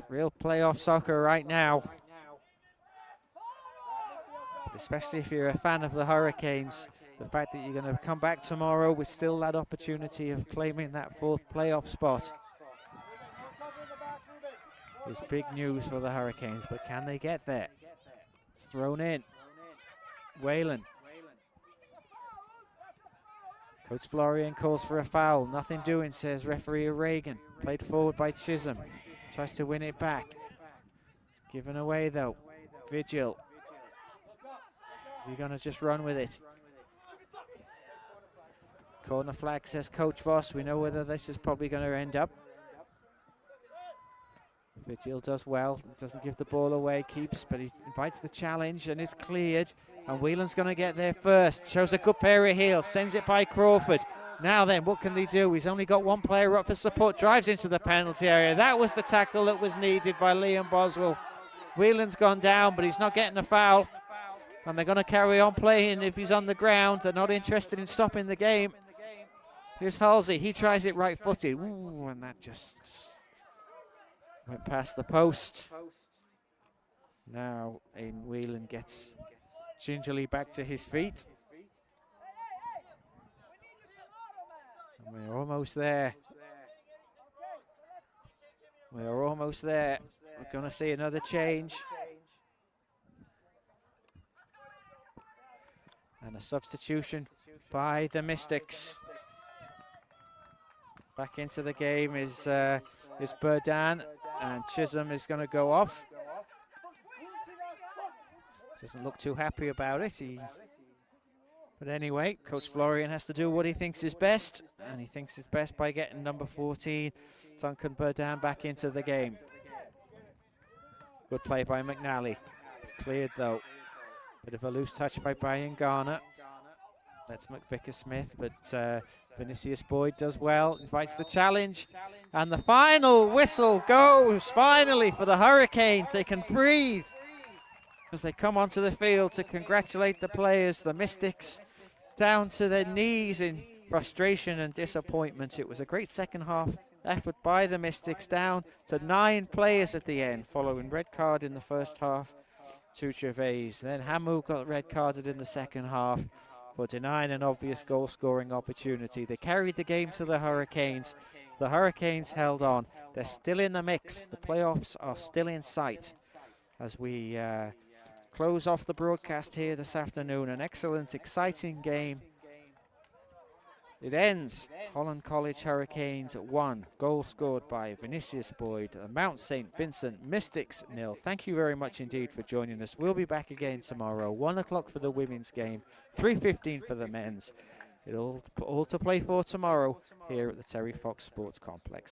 real playoff soccer right now. But especially if you're a fan of the Hurricanes, the fact that you're going to come back tomorrow with still that opportunity of claiming that 4th playoff spot is big news for the Hurricanes. But can they get there? It's thrown in. Whalen. Coach Florian calls for a foul. Nothing doing, says referee Reagan. Played forward by Chisholm. Tries to win it back. It's given away though. Vigil. Is he going to just run with it? Corner flag, says Coach Voss. We know whether this is probably going to end up. Vigil does well. Doesn't give the ball away. Keeps, but he invites the challenge and it's cleared. And Whelan's going to get there first. Shows a good pair of heels. Sends it by Crawford. Now then, what can they do? He's only got one player up for support. Drives into the penalty area. That was the tackle that was needed by Liam Boswell. Whelan's gone down, but he's not getting a foul. And they're going to carry on playing if he's on the ground. They're not interested in stopping the game. Here's Halsey. He tries it right-footed. Ooh, and that just went past the post. Now, Aidan Whelan gets gingerly back to his feet. And we're almost there. We're almost there. We're going to see another change. And a substitution by the Mystics. Back into the game is Burdan, and Chisholm is going to go off. Doesn't look too happy about it. But anyway, Coach Florian has to do what he thinks is best, and he thinks it's best by getting number 14, Duncan Burdan, back into the game. Good play by McNally. It's cleared though. Bit of a loose touch by Brian Garner. That's McVicker Smith, but Vinicius Boyd does well, invites the challenge. And the final whistle goes finally for the Hurricanes. They can breathe as they come onto the field to congratulate the players. The Mystics down to their knees in frustration and disappointment. It was a great second half effort by the Mystics, down to 9 players at the end, following red card in the first half to Gervais. Then Hamu got red carded in the second half for denying an obvious goal-scoring opportunity. They carried the game to the Hurricanes. The Hurricanes held on. They're still in the mix. The playoffs are still in sight as we close off the broadcast here this afternoon. An excellent, exciting game. It ends Holland College Hurricanes 1. Goal scored by Vinicius Boyd. Mount St. Vincent Mystics 0. Thank you very much indeed for joining us. We'll be back again tomorrow. 1 o'clock for the women's game. 3:15 for the men's. It'll all to play for tomorrow here at the Terry Fox Sports Complex.